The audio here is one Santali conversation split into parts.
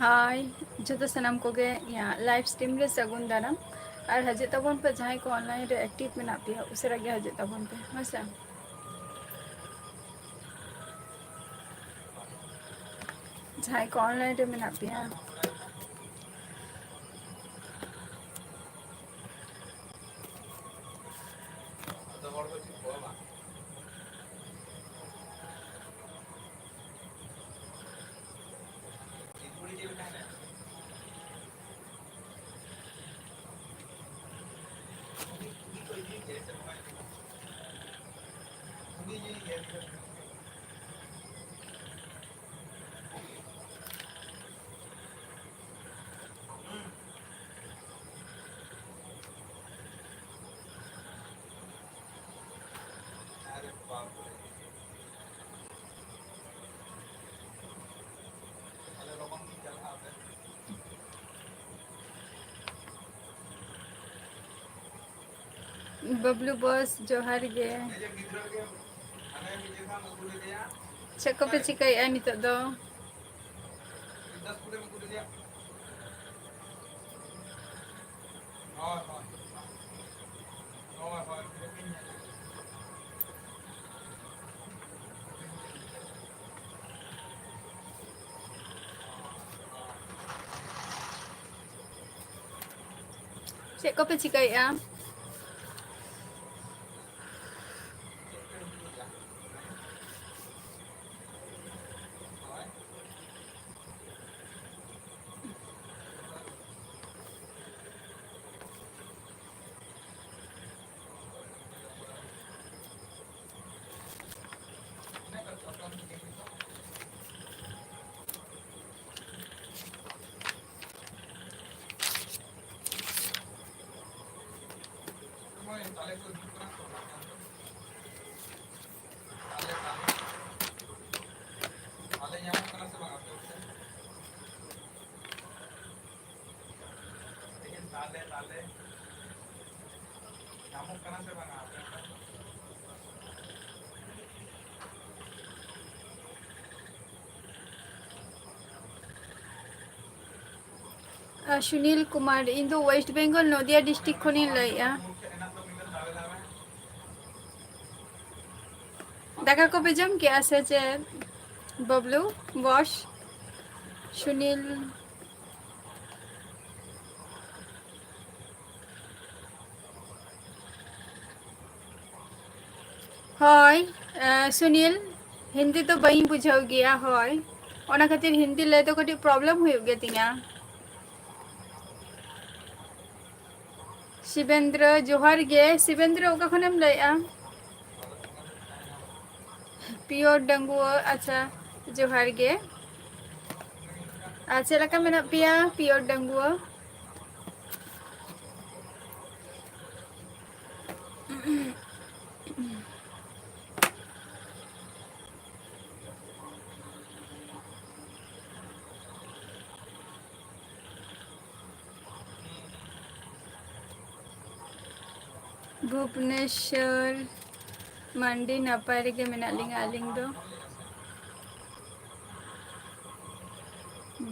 हाय जो सनाम को लाइव स्ट्रीम रे सगुन दाराम और हजे तबन पे जहाँ को ऑनलाइन रे एक्टिव में पे उसरा गे हजे तबन पे हसा जहाँ को ऑनलाइन रे में पे बबलू बॉस जोहार गे चको पे चिकाई नित दो चको पे चिकाई सुनील कुमार इन दो वेस्ट बेंगल नदिया डिस्ट्रिक्ट खनी लैया दाका को पे जम क्या से बबलू बॉस सुनील हय सुनील हिंदी तो बई बुझाव गया हय ओना खातिर हिंदी ले तो कटी प्रॉब्लम हुई गया तिया शिवेंद्र जोहार गे शिवेंद्र ओका खनेम लैया प्योर डंगुआ अच्छा जोहार गे अच्छा लका मेना पिया प्योर डंगुआ भुवनेश्वर मंडी नपाय रेगे मेना लिंग आलिंग दो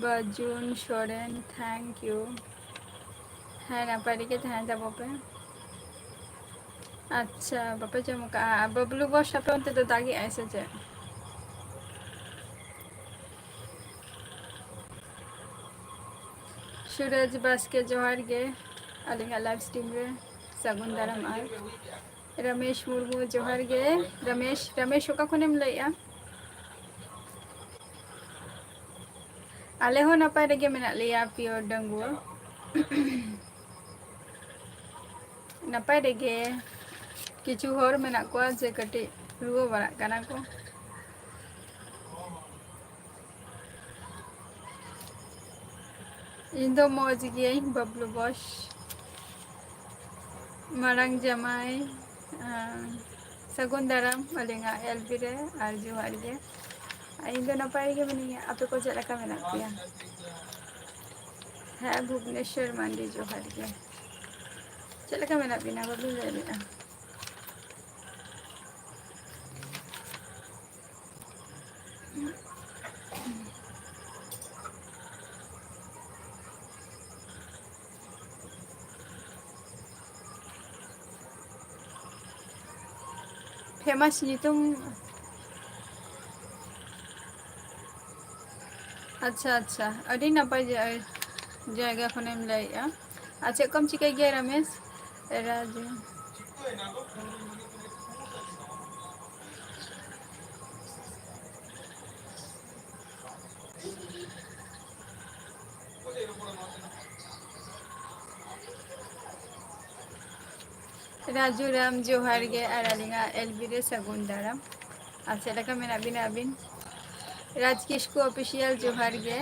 बजुन सोरेन थैंक यू है नपाय रेगे तहन जा बापे अच्छा बापे जम का बबलू बॉस आपे उनते तो दागी ऐसे जे सूरज बास्के जोहार गे अलिंगा लाइव स्ट्रीम रे सगुन दाराम आर रमेश मुर्मू जोहार गे रमेश रमेश ओका खनेम लैया आले हो नपाय रेगे मेना लिया प्योर डंगुआ नपाय रेगे किचु होर मेना को जे कटी रुआ बड़ा काना को ᱤᱧ ᱫᱚ ᱢᱚᱡᱽ ᱜᱤᱭᱟᱹᱧ ᱵᱟᱵᱞᱩ ᱵᱚᱥ ᱢᱟᱨᱟᱝ ᱡᱟᱢᱟᱭ ᱥᱟᱹᱜᱩᱱ ᱫᱟᱨᱟᱢ ᱟᱹᱞᱤᱧᱟᱜ ᱮᱞᱵᱤ ᱨᱮ ᱟᱨ ᱡᱚᱦᱟᱨ ᱜᱮ ᱤᱧ ᱫᱚ ᱱᱟᱯᱟᱭ ᱜᱮ ᱢᱤᱱᱟᱹᱧᱟ ᱟᱯᱮ ᱠᱚ ᱪᱮᱫ ᱞᱮᱠᱟ ᱢᱮᱱᱟᱜ ᱯᱮᱭᱟ? ᱦᱮᱸ ᱵᱷᱩᱵᱽᱱᱮᱥᱥᱚᱨ ᱢᱟᱱᱰᱤ ᱡᱚᱦᱟᱨ ᱜᱮ ᱪᱮᱫ ᱞᱮᱠᱟ ᱢᱮᱱᱟᱜ ᱵᱤᱱᱟ ᱵᱟᱹᱵᱤᱱ ᱞᱟᱹᱭ ᱞᱮᱜᱼᱟ? ᱯᱷᱮᱢᱟᱥ ᱧᱩᱛᱩᱢ ᱟᱪᱪᱷᱟ ᱟᱪᱪᱷᱟ ᱟᱹᱰᱤ ᱱᱟᱯᱟᱭ ᱡᱟᱭᱜᱟ ᱠᱷᱚᱱᱮᱢ ᱞᱟᱹᱭᱮᱜᱼᱟ ᱟᱨ ᱪᱮᱫ ᱠᱚᱢ ᱪᱤᱠᱟᱹᱭ ᱜᱮᱭᱟ ᱨᱚᱢᱮᱥ? ᱨᱟᱡᱽ ᱨᱟᱡᱩ ᱨᱟᱢ ᱡᱚᱦᱟᱨ ᱜᱮ ᱟᱨ ᱟᱹᱞᱤᱧᱟᱜ ᱮᱞᱵᱤ ᱨᱮ ᱥᱟᱹᱜᱩᱱ ᱫᱟᱨᱟᱢ ᱟᱨ ᱪᱮᱫ ᱞᱮᱠᱟ ᱢᱮᱱᱟᱜ ᱵᱤᱱᱟ ᱟᱹᱵᱤᱱ? ᱨᱟᱡᱽ ᱠᱤᱥᱠᱩ ᱚᱯᱷᱤᱥᱤᱭᱟᱞ ᱡᱚᱦᱟᱨ ᱜᱮ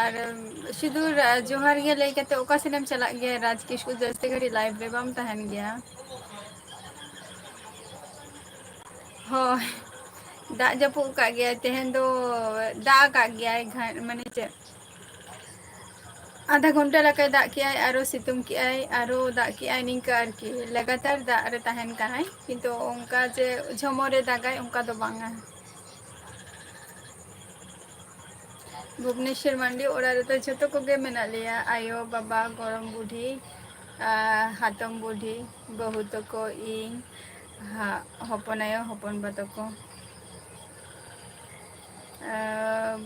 ᱟᱨ ᱥᱩᱫᱷᱩ ᱡᱚᱦᱟᱨ ᱜᱮ ᱞᱟᱹᱭ ᱠᱟᱛᱮ ᱚᱠᱟ ᱥᱮᱱ ᱮᱢ ᱪᱟᱞᱟᱜ ᱜᱮᱭᱟ ᱨᱟᱡᱽ ᱠᱤᱥᱠᱩ ᱡᱟᱹᱥᱛᱤ ᱜᱷᱟᱹᱲᱤᱡ ᱞᱟᱭᱤᱵᱷ ᱨᱮ ᱵᱟᱢ ᱛᱟᱦᱮᱱ ᱜᱮᱭᱟ? ᱦᱳᱭ ᱫᱟᱜ ᱡᱟᱹᱯᱩᱫ ᱟᱠᱟᱫ ᱜᱮᱭᱟᱭ ᱛᱮᱦᱮᱧ ᱫᱚ ᱫᱟᱜ ᱟᱠᱟᱫ ᱜᱮᱭᱟᱭ ᱢᱟᱱᱮ ᱪᱮᱫ ᱟᱫᱷᱟ ᱜᱷᱚᱱᱴᱟ ᱞᱮᱠᱟᱭ ᱫᱟᱜ ᱠᱮᱜᱼᱟᱭ ᱟᱨᱚ ᱥᱤᱛᱩᱝ ᱠᱮᱜᱼᱟᱭ ᱟᱨᱚ ᱫᱟᱜ ᱠᱮᱜᱼᱟᱭ ᱱᱤᱝᱠᱟ ᱟᱨᱠᱤ ᱞᱟᱜᱟᱛᱟᱨ ᱫᱟᱜ ᱨᱮ ᱛᱟᱦᱮᱱ ᱠᱟᱱᱟᱭ ᱠᱤᱱᱛᱩ ᱚᱱᱠᱟ ᱡᱮ ᱡᱷᱚᱢᱚᱨᱮ ᱫᱟᱜᱟᱭ ᱚᱱᱠᱟ ᱫᱚ ᱵᱟᱝᱟ ᱵᱷᱩᱵᱽᱱᱮᱥᱥᱚᱨ ᱢᱟᱱᱰᱤ ᱚᱲᱟᱜ ᱨᱮᱫᱚ ᱡᱷᱚᱛᱚ ᱠᱚᱜᱮ ᱢᱮᱱᱟᱜ ᱞᱮᱭᱟ ᱟᱭᱳ ᱵᱟᱵᱟ ᱜᱚᱲᱚᱢ ᱵᱩᱰᱷᱤ ᱦᱟᱛᱚᱢ ᱵᱩᱰᱷᱤ ᱵᱟᱹᱦᱩ ᱛᱟᱠᱚ ᱤᱧ ᱦᱚᱯᱚᱱ ᱟᱭᱳ ᱦᱚᱯᱚᱱ ᱵᱟ ᱛᱟᱠᱚ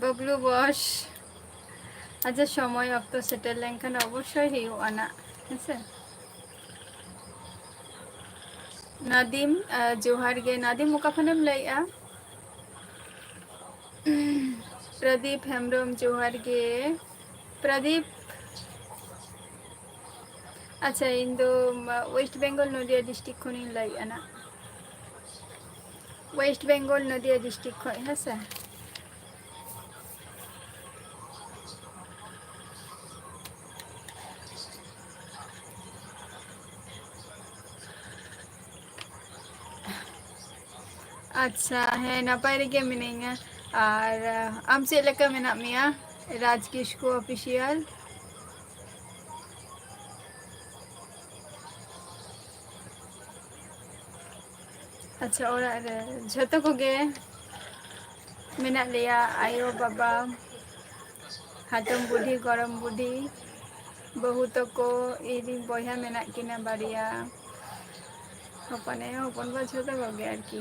ᱵᱟᱵᱞᱩ ᱵᱚᱥ ᱟᱪᱪᱷᱟ ᱥᱚᱢᱚᱭ ᱚᱠᱛᱚ ᱥᱮᱴᱮᱨ ᱞᱮᱱᱠᱷᱟᱱ ᱚᱵᱚᱥᱥᱳᱭ ᱦᱩᱭᱩᱜ ᱟᱱᱟᱜ ᱦᱮᱸᱥᱮ ᱱᱟᱫᱤᱢ ᱡᱚᱦᱟᱨ ᱜᱮ ᱱᱟᱫᱤᱢ ᱚᱠᱟ ᱠᱷᱚᱱᱮᱢ ᱞᱟᱹᱭᱮᱜᱼᱟ? ᱯᱨᱚᱫᱤᱯ ᱦᱮᱢᱵᱨᱚᱢ ᱡᱚᱦᱟᱨ ᱜᱮ ᱯᱨᱚᱫᱤᱯ ᱟᱪᱪᱷᱟ ᱤᱧ ᱫᱚ ᱳᱭᱮᱥᱴ ᱵᱮᱝᱜᱚᱞ ᱱᱚᱫᱤᱭᱟ ᱰᱤᱥᱴᱤᱠ ᱠᱷᱚᱱᱤᱧ ᱞᱟᱹᱭᱮᱫᱼᱟ ᱱᱟᱜ ᱳᱭᱮᱥᱴ ᱵᱮᱝᱜᱚᱞ ᱱᱚᱫᱤᱭᱟ ᱰᱤᱥᱴᱤᱠ ᱠᱷᱚᱡ ᱦᱮᱸᱥᱮ ᱟᱪᱪᱷᱟ ᱦᱮᱸ ᱱᱟᱯᱟᱭ ᱨᱮᱜᱮ ᱢᱤᱱᱟᱹᱧᱟ ᱟᱨ ᱟᱢ ᱪᱮᱫ ᱞᱮᱠᱟ ᱢᱮᱱᱟᱜ ᱢᱮᱭᱟ? ᱨᱟᱡᱽ ᱠᱤᱥᱠᱩ ᱚᱯᱷᱤᱥᱤᱭᱟᱞ ᱟᱪᱪᱷᱟ ᱚᱲᱟᱜ ᱨᱮ ᱡᱷᱚᱛᱚ ᱠᱚᱜᱮ ᱢᱮᱱᱟᱜ ᱞᱮᱭᱟ ᱟᱭᱳ ᱵᱟᱵᱟ ᱦᱟᱛᱚᱢ ᱵᱩᱰᱷᱤ ᱜᱚᱲᱚᱢ ᱵᱩᱰᱷᱤ ᱵᱟᱹᱦᱩ ᱛᱟᱠᱚ ᱤᱧᱨᱮᱱ ᱵᱚᱭᱦᱟ ᱢᱮᱱᱟᱜ ᱠᱤᱱᱟᱹ ᱵᱟᱨᱭᱟ ᱦᱚᱯᱚᱱ ᱟᱭᱳ ᱦᱚᱯᱚᱱ ᱵᱟ ᱡᱷᱚᱛᱚ ᱠᱚᱜᱮ ᱟᱨᱠᱤ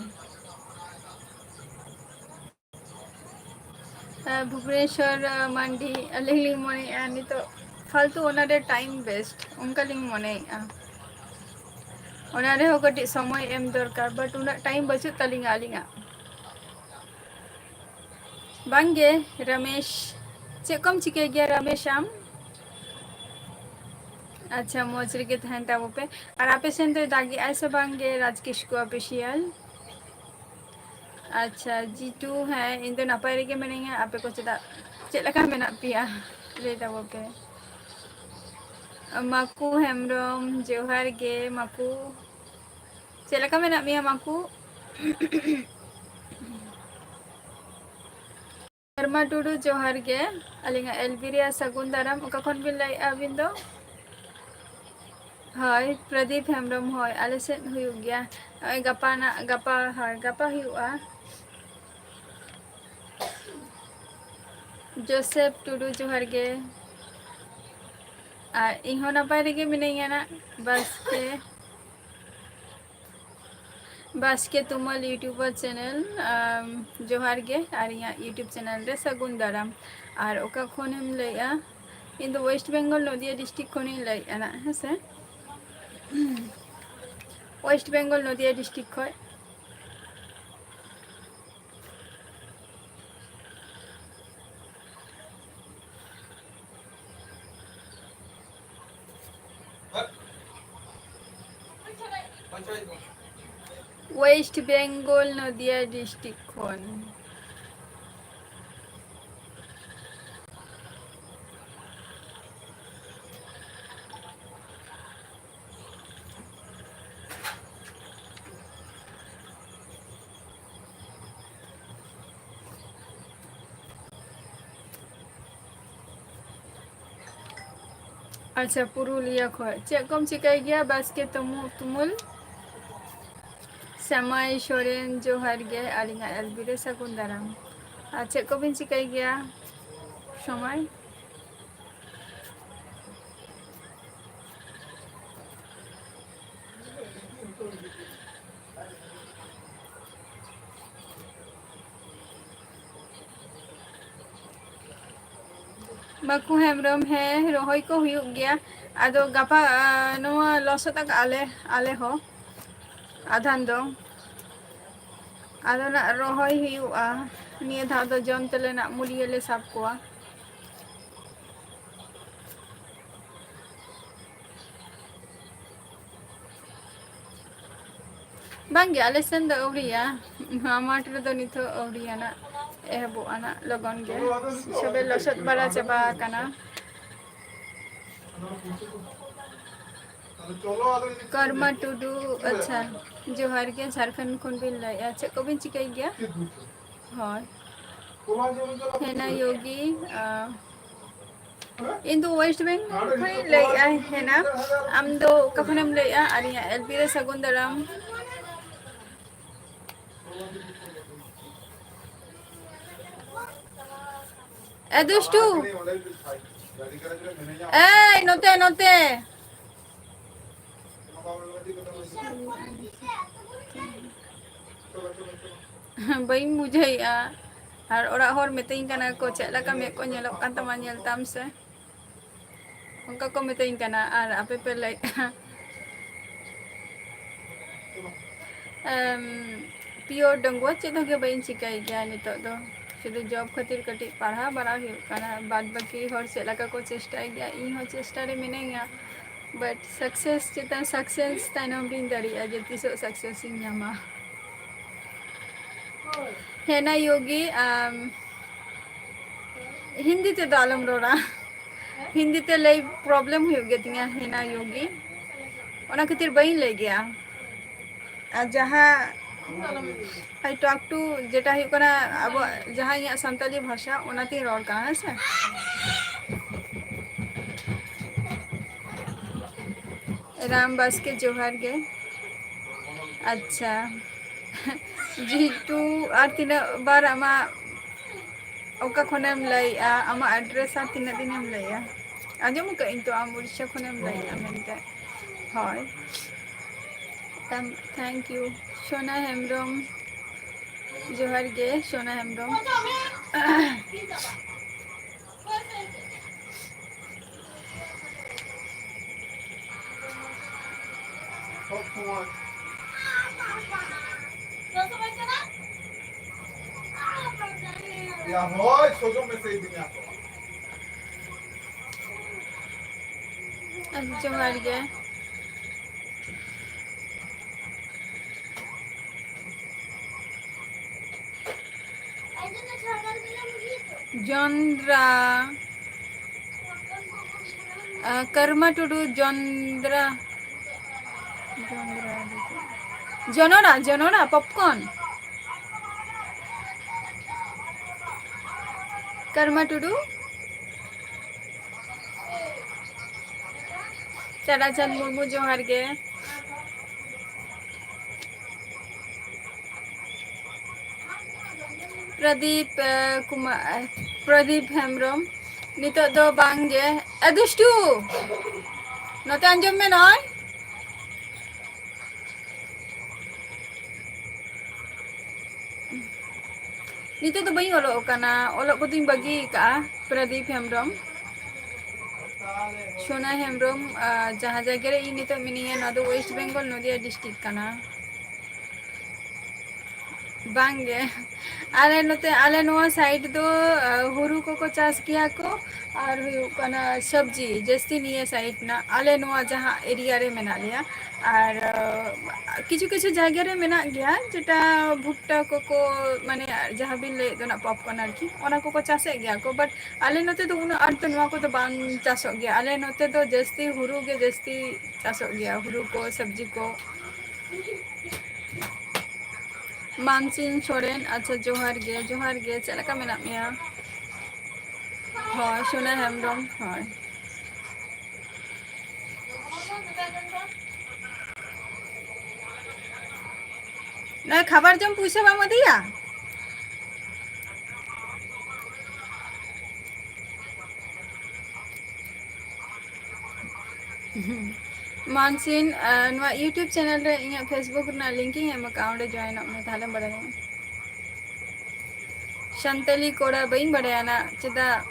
ᱵᱷᱩᱵᱽᱱᱮᱥᱥᱚᱨ ᱢᱟᱱᱰᱤ ᱟᱹᱞᱤᱧ ᱞᱤᱧ ᱢᱚᱱᱮᱭᱮᱫᱼᱟ ᱱᱤᱛᱚᱜ ᱯᱷᱟᱞᱛᱩ ᱚᱱᱟᱨᱮ ᱴᱟᱭᱤᱢ ᱵᱮᱥᱴ ᱚᱱᱠᱟᱞᱤᱧ ᱢᱚᱱᱮᱭᱮᱫᱼᱟ ᱚᱱᱟ ᱨᱮᱦᱚᱸ ᱠᱟᱹᱴᱤᱡ ᱥᱚᱢᱚᱭ ᱮᱢ ᱫᱚᱨᱠᱟᱨ ᱵᱟᱴ ᱩᱱᱟᱹᱜ ᱴᱟᱭᱤᱢ ᱵᱟᱹᱪᱩᱜ ᱛᱟᱹᱞᱤᱧᱟ ᱟᱹᱞᱤᱧᱟᱜ ᱵᱟᱝᱜᱮ ᱨᱚᱢᱮᱥ ᱪᱮᱫ ᱠᱚᱢ ᱪᱤᱠᱟᱹᱭ ᱜᱮᱭᱟ ᱨᱚᱢᱮᱥ ᱟᱢ? ᱟᱪᱪᱷᱟ ᱢᱚᱸᱡᱽ ᱨᱮᱜᱮ ᱛᱟᱦᱮᱱ ᱛᱟᱵᱚ ᱯᱮ ᱟᱨ ᱟᱯᱮ ᱥᱮᱱ ᱫᱚᱭ ᱫᱟᱜᱮᱜᱼᱟᱭ ᱥᱮ ᱵᱟᱝᱜᱮ ᱨᱟᱡᱽ ᱠᱤᱥᱠᱩ ᱚᱯᱷᱤᱥᱤᱭᱟᱞ ᱟᱪᱪᱷᱟ ᱡᱤᱴᱩ ᱦᱮᱸ ᱤᱧ ᱫᱚ ᱱᱟᱯᱟᱭ ᱨᱮᱜᱮ ᱢᱤᱱᱟᱹᱧᱟ ᱟᱯᱮ ᱠᱚ ᱪᱮᱫ ᱞᱮᱠᱟ ᱢᱮᱱᱟᱜ ᱯᱮᱭᱟ ᱞᱟᱹᱭ ᱛᱟᱵᱚ ᱯᱮ ᱢᱟᱠᱩ ᱦᱮᱢᱵᱨᱚᱢ ᱡᱚᱦᱟᱨ ᱜᱮ ᱢᱟᱠᱩ ᱪᱮᱫ ᱞᱮᱠᱟ ᱢᱮᱱᱟᱜ ᱢᱮᱭᱟ ᱢᱟᱠᱩ? ᱥᱮᱨᱢᱟ ᱴᱩᱰᱩ ᱡᱚᱦᱟᱨ ᱜᱮ ᱟᱹᱞᱤᱧᱟᱜ ᱮᱞᱵᱤ ᱨᱮᱭᱟᱜ ᱥᱟᱹᱜᱩᱱ ᱫᱟᱨᱟᱢ ᱚᱠᱟ ᱠᱷᱚᱱ ᱵᱤᱱ ᱞᱟᱹᱭᱮᱫᱼᱟ ᱟᱹᱵᱤᱱ ᱫᱚ? ᱦᱳᱭ ᱯᱨᱚᱫᱤᱯ ᱦᱮᱢᱵᱨᱚᱢ ᱦᱳᱭ ᱟᱞᱮᱥᱮᱫ ᱦᱩᱭᱩᱜ ᱜᱮᱭᱟ ᱱᱚᱜᱼᱚᱭ ᱜᱟᱯᱟ ᱦᱳᱭ ᱜᱟᱯᱟ ᱦᱩᱭᱩᱜᱼᱟ ᱡᱳᱥᱮᱯᱷ ᱴᱩᱰᱩ ᱡᱚᱦᱟᱨ ᱜᱮ ᱟᱨ ᱤᱧᱦᱚᱸ ᱱᱟᱯᱟᱭ ᱨᱮᱜᱮ ᱢᱤᱱᱟᱹᱧᱟ ᱱᱟᱜ ᱵᱟᱥᱠᱮ ᱵᱟᱥᱠᱮ ᱛᱩᱢᱟᱹᱞ ᱤᱭᱩᱴᱩᱵᱟᱨ ᱪᱮᱱᱮᱞ ᱡᱚᱦᱟᱨ ᱜᱮ ᱟᱨ ᱤᱧᱟᱹᱜ ᱤᱭᱩᱴᱩᱵᱽ ᱪᱮᱱᱮᱞ ᱨᱮ ᱥᱟᱹᱜᱩᱱ ᱫᱟᱨᱟᱢ ᱟᱨ ᱚᱠᱟ ᱠᱷᱚᱱᱮᱢ ᱞᱟᱹᱭᱮᱜᱼᱟ? ᱤᱧ ᱫᱚ ᱳᱭᱮᱥᱴ ᱵᱮᱝᱜᱚᱞ ᱱᱚᱫᱤᱭᱟ ᱰᱤᱥᱴᱤᱠ ᱠᱷᱚᱱᱤᱧ ᱞᱟᱹᱭᱮᱫᱼᱟ ᱦᱮᱸᱥᱮ ᱳᱭᱮᱥᱴ ᱵᱮᱝᱜᱚᱞ ᱱᱚᱫᱤᱭᱟ ᱰᱤᱥᱴᱤᱠ ᱠᱷᱚᱡ ᱳᱭᱮᱥᱴ ᱵᱮᱝᱜᱚᱞ ᱱᱚᱫᱤᱭᱟ ᱰᱤᱥᱴᱤᱠ ᱠᱷᱚᱱ ᱟᱪᱪᱷᱟ ᱯᱩᱨᱩᱞᱤᱭᱟᱹ ᱠᱷᱚᱡ ᱪᱮᱫ ᱠᱚᱢ ᱪᱤᱠᱟᱹᱭ ᱜᱮᱭᱟ ᱵᱟᱥᱠᱮ ᱛᱩᱢᱩᱞ? ᱥᱮᱢᱟᱭ ᱥᱚᱨᱮᱱ ᱡᱚᱦᱟᱨ ᱜᱮ ᱟᱹᱞᱤᱧᱟᱜ ᱮᱞᱵᱤ ᱨᱮ ᱥᱟᱹᱜᱩᱱ ᱫᱟᱨᱟᱢ᱾ ᱟᱨ ᱪᱮᱫ ᱠᱚᱵᱤᱱ ᱪᱤᱠᱟᱹᱭ ᱜᱮᱭᱟ ᱥᱚᱢᱚᱭ? ᱵᱟᱹᱠᱩ ᱦᱮᱢᱵᱨᱚᱢ ᱦᱮᱸ ᱨᱚᱦᱚᱭ ᱠᱚ ᱦᱩᱭᱩᱜ ᱜᱮᱭᱟ᱾ ᱟᱫᱚ ᱜᱟᱯᱟ ᱱᱚᱣᱟ ᱞᱚᱥᱚᱫ ᱠᱟᱜᱼᱟ ᱟᱞᱮ ᱦᱚᱸ ᱟᱫᱷᱟᱱ ᱫᱚ᱾ ᱟᱫᱚ ᱱᱟᱜ ᱨᱚᱦᱚᱭ ᱦᱩᱭᱩᱜᱼᱟ ᱱᱤᱭᱟᱹ ᱫᱷᱟᱣ ᱫᱚ ᱡᱚᱢ ᱛᱮᱞᱮ ᱱᱟᱜ ᱢᱩᱞᱭᱟᱹ ᱞᱮ ᱥᱟᱵ ᱠᱚᱣᱟ᱾ ᱵᱟᱝᱜᱮ ᱟᱞᱮ ᱥᱮᱱ ᱫᱚ ᱟᱹᱣᱨᱤᱭᱟ ᱱᱚᱣᱟ ᱢᱟᱴᱷ ᱨᱮᱫᱚ ᱱᱤᱛᱚᱜ ᱟᱹᱣᱨᱤᱭᱟᱱᱟᱜ ᱮᱦᱚᱵᱚᱜᱼᱟ ᱱᱟᱜ ᱞᱚᱜᱚᱱ ᱜᱮ ᱥᱚᱵᱮ ᱞᱚᱥᱚᱫ ᱵᱟᱲᱟ ᱪᱟᱵᱟ ᱟᱠᱟᱱᱟ᱾ ᱠᱚᱨᱢᱟ ᱴᱩᱰᱩ ᱟᱪᱪᱷᱟ ᱡᱚᱦᱟᱨ ᱜᱮ ᱡᱷᱟᱲᱠᱷᱚᱸᱰ ᱠᱷᱚᱱ ᱵᱤᱱ ᱞᱟᱹᱭᱮᱫᱼᱟ ᱪᱮᱫ ᱠᱚᱵᱤᱱ ᱪᱤᱠᱟᱹᱭ ᱜᱮᱭᱟ? ᱦᱳᱭ ᱦᱮᱱᱟ ᱭᱳᱜᱤ ᱤᱧ ᱫᱚ ᱳᱭᱮᱥᱴ ᱵᱮᱝᱜᱚᱞ ᱠᱷᱚᱱᱤᱧ ᱞᱟᱹᱭᱮᱫᱼᱟ ᱦᱮᱱᱟ᱾ ᱟᱢ ᱫᱚ ᱚᱠᱟ ᱠᱷᱚᱱᱮᱢ ᱞᱟᱹᱭᱮᱫᱼᱟ? ᱟᱹᱞᱤᱧᱟᱜ ᱮᱞᱯᱤ ᱨᱮ ᱥᱟᱹᱜᱩᱱ ᱫᱟᱨᱟᱢ᱾ ᱮ ᱫᱩᱥᱴᱩ ᱮᱭ ᱱᱚᱛᱮ ᱱᱚᱛᱮ ᱵᱟᱹᱧ ᱵᱩᱡᱷᱟᱹᱣᱮᱫᱼᱟ ᱟᱨ ᱚᱲᱟᱜ ᱦᱚᱲ ᱢᱤᱛᱟᱹᱧ ᱠᱟᱱᱟ ᱠᱚ ᱪᱮᱫ ᱞᱮᱠᱟ ᱢᱮᱫ ᱠᱚ ᱧᱮᱞᱚᱜ ᱠᱟᱱ ᱛᱟᱢᱟ ᱧᱮᱞ ᱛᱟᱢ ᱥᱮ ᱚᱱᱠᱟ ᱠᱚ ᱢᱤᱛᱟᱹᱧ ᱠᱟᱱᱟ ᱟᱨ ᱟᱯᱮ ᱯᱮ ᱞᱟᱹᱭᱮᱫᱼᱟ ᱯᱤᱭᱳᱨ ᱰᱟᱺᱜᱩᱣᱟᱹ ᱪᱮᱫ ᱦᱚᱸ ᱜᱮ ᱵᱟᱹᱧ ᱪᱤᱠᱟᱹᱭ ᱜᱮᱭᱟ ᱱᱤᱛᱚᱜ ᱫᱚ ᱥᱩᱫᱷᱩ ᱡᱚᱵ ᱠᱷᱟᱹᱛᱤᱨ ᱠᱟᱹᱴᱤᱡ ᱯᱟᱲᱦᱟᱣ ᱵᱟᱲᱟ ᱦᱩᱭᱩᱜ ᱠᱟᱱᱟ ᱵᱟᱫ ᱵᱟᱹᱠᱤ ᱦᱚᱲ ᱪᱮᱫ ᱞᱮᱠᱟ ᱠᱚ ᱪᱮᱥᱴᱟᱭ ᱜᱮᱭᱟ ᱤᱧ ᱦᱚᱸ ᱪᱮᱥᱴᱟ ᱨᱮ ᱢᱤᱱᱟᱹᱧᱟ ᱵᱟᱴ ᱥᱟᱠᱥᱮᱥ ᱪᱮᱛᱟᱱ ᱥᱟᱠᱥᱮᱥ ᱛᱟᱭᱱᱚᱢ ᱨᱤᱧ ᱫᱟᱲᱮᱭᱟᱜᱼᱟ ᱡᱮ ᱛᱤᱥᱚᱜ ᱥᱟᱠᱥᱮᱥ ᱤᱧ ᱧᱟᱢᱟ ᱦᱮᱱᱟ ᱭᱳᱜᱤ ᱦᱤᱱᱫᱤ ᱛᱮᱫᱚ ᱟᱞᱚᱢ ᱨᱚᱲᱟ ᱦᱤᱱᱫᱤ ᱛᱮ ᱞᱟᱹᱭ ᱯᱨᱚᱵᱞᱮᱢ ᱦᱩᱭᱩᱜ ᱜᱮᱛᱤᱧᱟ ᱦᱮᱱᱟ ᱭᱳᱜᱤ ᱚᱱᱟ ᱠᱷᱟᱹᱛᱤᱨ ᱵᱟᱹᱧ ᱞᱟᱹᱭ ᱜᱮᱭᱟ ᱟᱨ ᱡᱟᱦᱟᱸ ᱴᱚᱠ ᱴᱩ ᱡᱮᱴᱟ ᱦᱩᱭᱩᱜ ᱠᱟᱱᱟ ᱟᱵᱚᱣᱟᱜ ᱡᱟᱦᱟᱸ ᱤᱧᱟᱹᱜ ᱥᱟᱱᱛᱟᱞᱤ ᱵᱷᱟᱥᱟ ᱚᱱᱟᱛᱤᱧ ᱨᱚᱲ ᱠᱟᱱᱟ ᱦᱮᱸ ᱥᱮ ᱨᱟᱢ ᱵᱟᱥᱠᱮ ᱡᱚᱦᱟᱨ ᱜᱮ ᱟᱪᱪᱷᱟ ᱡᱮᱦᱮᱛᱩ ᱟᱨ ᱛᱤᱱᱟᱹᱜ ᱵᱟᱨ ᱟᱢᱟᱜ ᱚᱠᱟ ᱠᱷᱚᱱᱮᱢ ᱞᱟᱹᱭᱮᱜᱼᱟ ᱟᱢᱟᱜ ᱮᱰᱨᱮᱥ ᱟᱨ ᱛᱤᱱᱟᱹᱜ ᱫᱤᱱᱮᱢ ᱞᱟᱹᱭᱟ ᱟᱸᱡᱚᱢ ᱟᱠᱟᱫ ᱟᱹᱧ ᱛᱚ ᱟᱢ ᱩᱲᱤᱥᱥᱟ ᱠᱷᱚᱱᱮᱢ ᱞᱟᱹᱭᱮᱫᱼᱟ ᱢᱮᱱᱛᱮ ᱦᱳᱭ ᱛᱷᱮᱝᱠ ᱤᱭᱩ ᱥᱳᱱᱟ ᱦᱮᱢᱵᱨᱚᱢ ᱡᱚᱦᱟᱨ ᱜᱮ ᱥᱳᱱᱟ ᱦᱮᱢᱵᱨᱚᱢ ᱡᱚᱦᱟᱨ ᱜᱮ ᱡᱚᱱᱰᱨᱟ ᱠᱚᱨᱢᱟ ᱴᱩᱰᱩ ᱡᱚᱱᱰᱨᱟ ᱡᱚᱱᱚᱲᱟ ᱡᱚᱱᱚᱲᱟ ᱯᱚᱯᱠᱚᱱ ᱠᱚᱨᱢᱟ ᱴᱩᱰᱩ ᱪᱟᱨᱟᱪᱟᱸᱫ ᱢᱩᱨᱢᱩ ᱡᱚᱦᱟᱨ ᱜᱮ ᱯᱨᱚᱫᱤᱯ ᱠᱩᱢᱟᱨ ᱯᱨᱚᱫᱤᱯ ᱦᱮᱢᱵᱨᱚᱢ ᱱᱤᱛᱚᱜ ᱫᱚ ᱵᱟᱝᱜᱮ ᱮ ᱫᱩᱥᱴᱩ ᱱᱚᱛᱮ ᱟᱸᱡᱚᱢ ᱢᱮ ᱱᱚᱭ ᱱᱤᱛᱚᱜ ᱫᱚ ᱵᱟᱹᱧ ᱚᱞᱚᱜ ᱠᱟᱱᱟ ᱚᱞᱚᱜ ᱠᱚᱫᱚᱧ ᱵᱟᱹᱜᱤ ᱟᱠᱟᱜᱼᱟ ᱯᱨᱚᱫᱤᱯ ᱦᱮᱢᱵᱨᱚᱢ ᱥᱳᱱᱟ ᱦᱮᱢᱵᱨᱚᱢ ᱡᱟᱦᱟᱸ ᱡᱟᱭᱜᱟ ᱨᱮ ᱤᱧ ᱱᱤᱛᱚᱜ ᱢᱤᱱᱟᱹᱧᱟ ᱱᱚᱣᱟ ᱫᱚ ᱳᱭᱮᱥᱴ ᱵᱮᱝᱜᱚᱞ ᱱᱚᱫᱤᱭᱟ ᱰᱤᱥᱴᱤᱠ ᱠᱟᱱᱟ ᱵᱟᱝᱜᱮ ᱟᱞᱮ ᱱᱚᱣᱟ ᱥᱟᱭᱤᱰ ᱫᱚ ᱦᱩᱲᱩ ᱠᱚᱠᱚ ᱪᱟᱥ ᱜᱮᱭᱟ ᱠᱚ ᱟᱨ ᱦᱩᱭᱩᱜ ᱠᱟᱱᱟ ᱥᱚᱵᱽᱡᱤ ᱡᱟᱹᱥᱛᱤ ᱱᱤᱭᱟᱹ ᱥᱟᱭᱤᱰ ᱨᱮᱱᱟᱜ ᱟᱞᱮ ᱱᱚᱣᱟ ᱡᱟᱦᱟᱸ ᱮᱨᱤᱭᱟ ᱨᱮ ᱢᱮᱱᱟᱜ ᱞᱮᱭᱟ ᱟᱨ ᱠᱤᱪᱷᱩ ᱠᱤᱪᱷᱩ ᱡᱟᱭᱜᱟ ᱨᱮ ᱢᱮᱱᱟᱜ ᱜᱮᱭᱟ ᱡᱮᱴᱟ ᱵᱷᱩᱴ්ᱴᱟ ᱠᱚᱠᱚ ᱢᱟᱱᱮ ᱡᱟᱦᱟᱸ ᱵᱤᱱ ᱞᱟᱹᱭᱮᱫ ᱫᱚ ᱯᱚᱯᱠᱚর্ন ᱟᱨᱠᱤ ᱚᱱᱟ ᱠᱚᱠᱚ ᱪᱟᱥᱮᱫ ᱜᱮᱭᱟ ᱠᱚ ᱵᱟᱴ ᱟᱞᱮ ᱱᱚᱛᱮ ᱫᱚ ᱩᱱᱟᱹᱜ ᱟᱸᱴ ᱫᱚ ᱱᱚᱣᱟ ᱠᱚᱫᱚ ᱵᱟᱝ ᱪᱟᱥᱚᱜ ᱜᱮᱭᱟ ᱟᱞᱮ ᱱᱚᱛᱮ ᱫᱚ ᱡᱟᱹᱥᱛᱤ ᱦᱩᱲᱩ ᱜᱮ ᱡᱟᱹᱥᱛᱤ ᱪᱟᱥᱚᱜ ᱜᱮᱭᱟ ᱦᱩᱲᱩ ᱠᱚ ᱥᱚᱵᱽᱡᱤ ᱠᱚ ᱢᱟᱱᱥᱤᱝ ᱥᱚᱨᱮᱱ ᱟᱪᱪᱷᱟ ᱡᱚᱦᱟᱨ ᱜᱮ ᱪᱮᱫ ᱞᱮᱠᱟ ᱢᱮᱱᱟᱜ ᱢᱮᱭᱟ ᱦᱳᱭ ᱥᱳᱱᱟ ᱦᱮᱢᱵᱨᱚᱢ ᱦᱳᱭ ᱱᱚᱜᱼᱚᱭ ᱠᱷᱟᱵᱟᱨ ᱡᱚᱢ ᱯᱩᱭᱥᱟᱹ ᱵᱟᱢ ᱤᱫᱤᱭᱟ? ᱢᱟᱱᱥᱤᱱ ᱱᱚᱣᱟ ᱤᱭᱩᱴᱩᱵ ᱪᱮᱱᱮᱞ ᱨᱮ ᱤᱧᱟᱹᱜ ᱯᱷᱮᱥᱵᱩᱠ ᱨᱮᱱᱟᱜ ᱞᱤᱝᱠ ᱤᱧ ᱮᱢ ᱟᱠᱟᱜᱼᱟ, ᱚᱸᱰᱮ ᱡᱚᱭᱮᱱᱚᱜ ᱢᱮ ᱛᱟᱦᱞᱮᱢ ᱵᱟᱲᱟᱭ ᱧᱟᱢᱟ᱾ ᱥᱟᱱᱛᱟᱞᱤ ᱠᱚᱲᱟ ᱵᱟᱹᱧ ᱵᱟᱲᱟᱭᱟ ᱱᱟᱜ ᱪᱮᱫᱟᱜ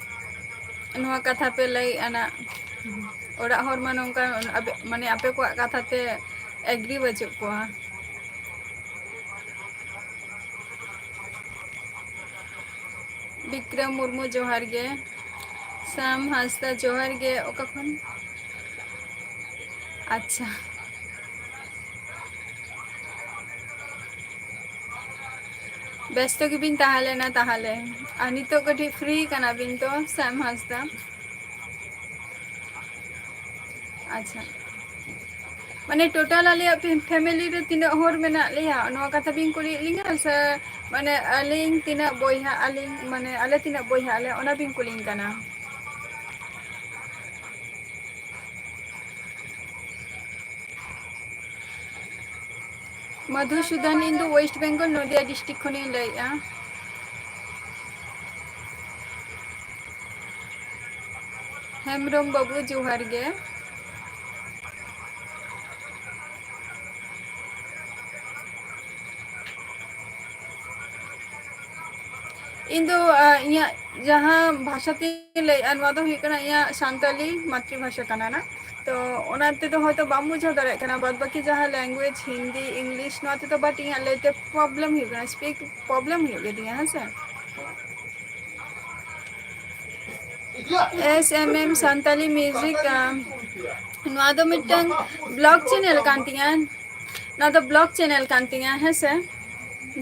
ᱱᱚᱣᱟ ᱠᱟᱛᱷᱟ ᱯᱮ ᱞᱟᱹᱭᱮᱜᱼᱟ ᱱᱟᱜ᱾ ᱚᱲᱟᱜ ᱦᱚᱲ ᱢᱟ ᱱᱚᱝᱠᱟ ᱢᱟᱱᱮ ᱟᱯᱮ ᱠᱚᱣᱟᱜ ᱠᱟᱛᱷᱟ ᱛᱮ ᱮᱜᱽᱨᱤ ᱵᱟᱹᱪᱩᱜ ᱠᱚᱣᱟ᱾ ᱵᱤᱠᱨᱚᱢ ᱢᱩᱨᱢᱩ ᱡᱚᱦᱟᱨ ᱜᱮ, ᱥᱟᱢ ᱦᱟᱸᱥᱫᱟ ᱡᱚᱦᱟᱨ ᱜᱮ, ᱚᱠᱟ ᱠᱷᱚᱱ? ᱟᱪᱪᱷᱟ, ᱵᱮᱥᱛᱚ ᱜᱮᱵᱤᱱ ᱛᱟᱦᱮᱸ ᱞᱮᱱᱟ ᱛᱟᱦᱚᱞᱮ, ᱟᱨ ᱱᱤᱛᱚᱜ ᱠᱟᱹᱴᱤᱡ ᱯᱷᱨᱤ ᱠᱟᱱᱟ ᱵᱤᱱ ᱛᱚ ᱥᱮᱢ ᱦᱟᱸᱥᱫᱟ? ᱟᱪᱪᱷᱟ, ᱢᱟᱱᱮ ᱴᱳᱴᱟᱞ ᱟᱞᱮᱭᱟᱜ ᱯᱷᱮᱢᱮᱞᱤ ᱨᱮ ᱛᱤᱱᱟᱹᱜ ᱦᱚᱲ ᱢᱮᱱᱟᱜ ᱞᱮᱭᱟ ᱱᱚᱣᱟ ᱠᱟᱛᱷᱟ ᱵᱤᱱ ᱠᱩᱞᱤᱭᱮᱫ ᱞᱤᱧᱟᱹ ᱥᱮ ᱢᱟᱱᱮ ᱟᱹᱞᱤᱧ ᱛᱤᱱᱟᱹᱜ ᱵᱚᱭᱦᱟᱜ ᱟᱹᱞᱤᱧ, ᱢᱟᱱᱮ ᱟᱞᱮ ᱛᱤᱱᱟᱹᱜ ᱵᱚᱭᱦᱟᱜ ᱟᱞᱮ ᱚᱱᱟ ᱵᱤᱱ ᱠᱩᱞᱤᱧ ᱠᱟᱱᱟ? ᱢᱚᱫᱷᱩᱥᱩᱫᱚᱱ, ᱤᱧ ᱫᱚ ᱳᱭᱮᱥᱴ ᱵᱮᱝᱜᱚᱞ ᱱᱚᱫᱤᱭᱟ ᱰᱤᱥᱴᱤᱠ ᱠᱷᱚᱱᱤᱧ ᱞᱟᱹᱭᱮᱫᱼᱟ᱾ ᱦᱮᱢᱵᱨᱚᱢ ᱵᱟᱹᱵᱩ ᱡᱚᱦᱟᱨ ᱜᱮ᱾ ᱤᱧ ᱫᱚ ᱤᱧᱟᱹᱜ ᱡᱟᱦᱟᱸ ᱵᱷᱟᱥᱟ ᱛᱤᱧ ᱞᱟᱹᱭᱮᱫᱼᱟ ᱱᱚᱣᱟ ᱫᱚ ᱦᱩᱭᱩᱜ ᱠᱟᱱᱟ ᱤᱧᱟᱹᱜ ᱥᱟᱱᱛᱟᱞᱤ ᱢᱟᱛᱨᱤ ᱵᱷᱟᱥᱟ ᱠᱟᱱᱟ ᱱᱟᱜ᱾ ᱛᱚ ᱚᱱᱟ ᱛᱮᱫᱚ ᱦᱚᱭᱛᱚ ᱵᱟᱢ ᱵᱩᱡᱷᱟᱹᱣ ᱫᱟᱲᱮᱭᱟᱜ ᱠᱟᱱᱟ, ᱵᱟᱫ ᱵᱟᱹᱠᱤ ᱡᱟᱦᱟᱸ ᱞᱮᱝᱜᱩᱭᱮᱡᱽ ᱦᱤᱱᱫᱤ ᱤᱝᱞᱤᱥ ᱱᱚᱣᱟ ᱛᱮᱫᱚ ᱵᱟᱴ ᱤᱧᱟᱹᱜ ᱞᱟᱹᱭᱛᱮ ᱯᱨᱚᱵᱞᱮᱢ ᱦᱩᱭᱩᱜ ᱠᱟᱱᱟ, ᱥᱯᱤᱠ ᱯᱨᱚᱵᱞᱮᱢ ᱦᱩᱭᱩᱜ ᱜᱮᱛᱤᱧᱟ ᱦᱮᱸᱥᱮ᱾ ᱮᱥ ᱮᱢ ᱮᱢ ᱥᱟᱱᱛᱟᱞᱤ ᱢᱤᱭᱩᱡᱤᱠ, ᱱᱚᱣᱟ ᱫᱚ ᱢᱤᱫᱴᱟᱝ ᱵᱞᱚᱜ ᱪᱮᱱᱮᱞ ᱠᱟᱱ ᱛᱤᱧᱟᱹ᱾ ᱱᱚᱣᱟ ᱫᱚ ᱵᱞᱚᱜ ᱪᱮᱱᱮᱞ ᱠᱟᱱ ᱛᱤᱧᱟᱹ ᱦᱮᱸᱥᱮ,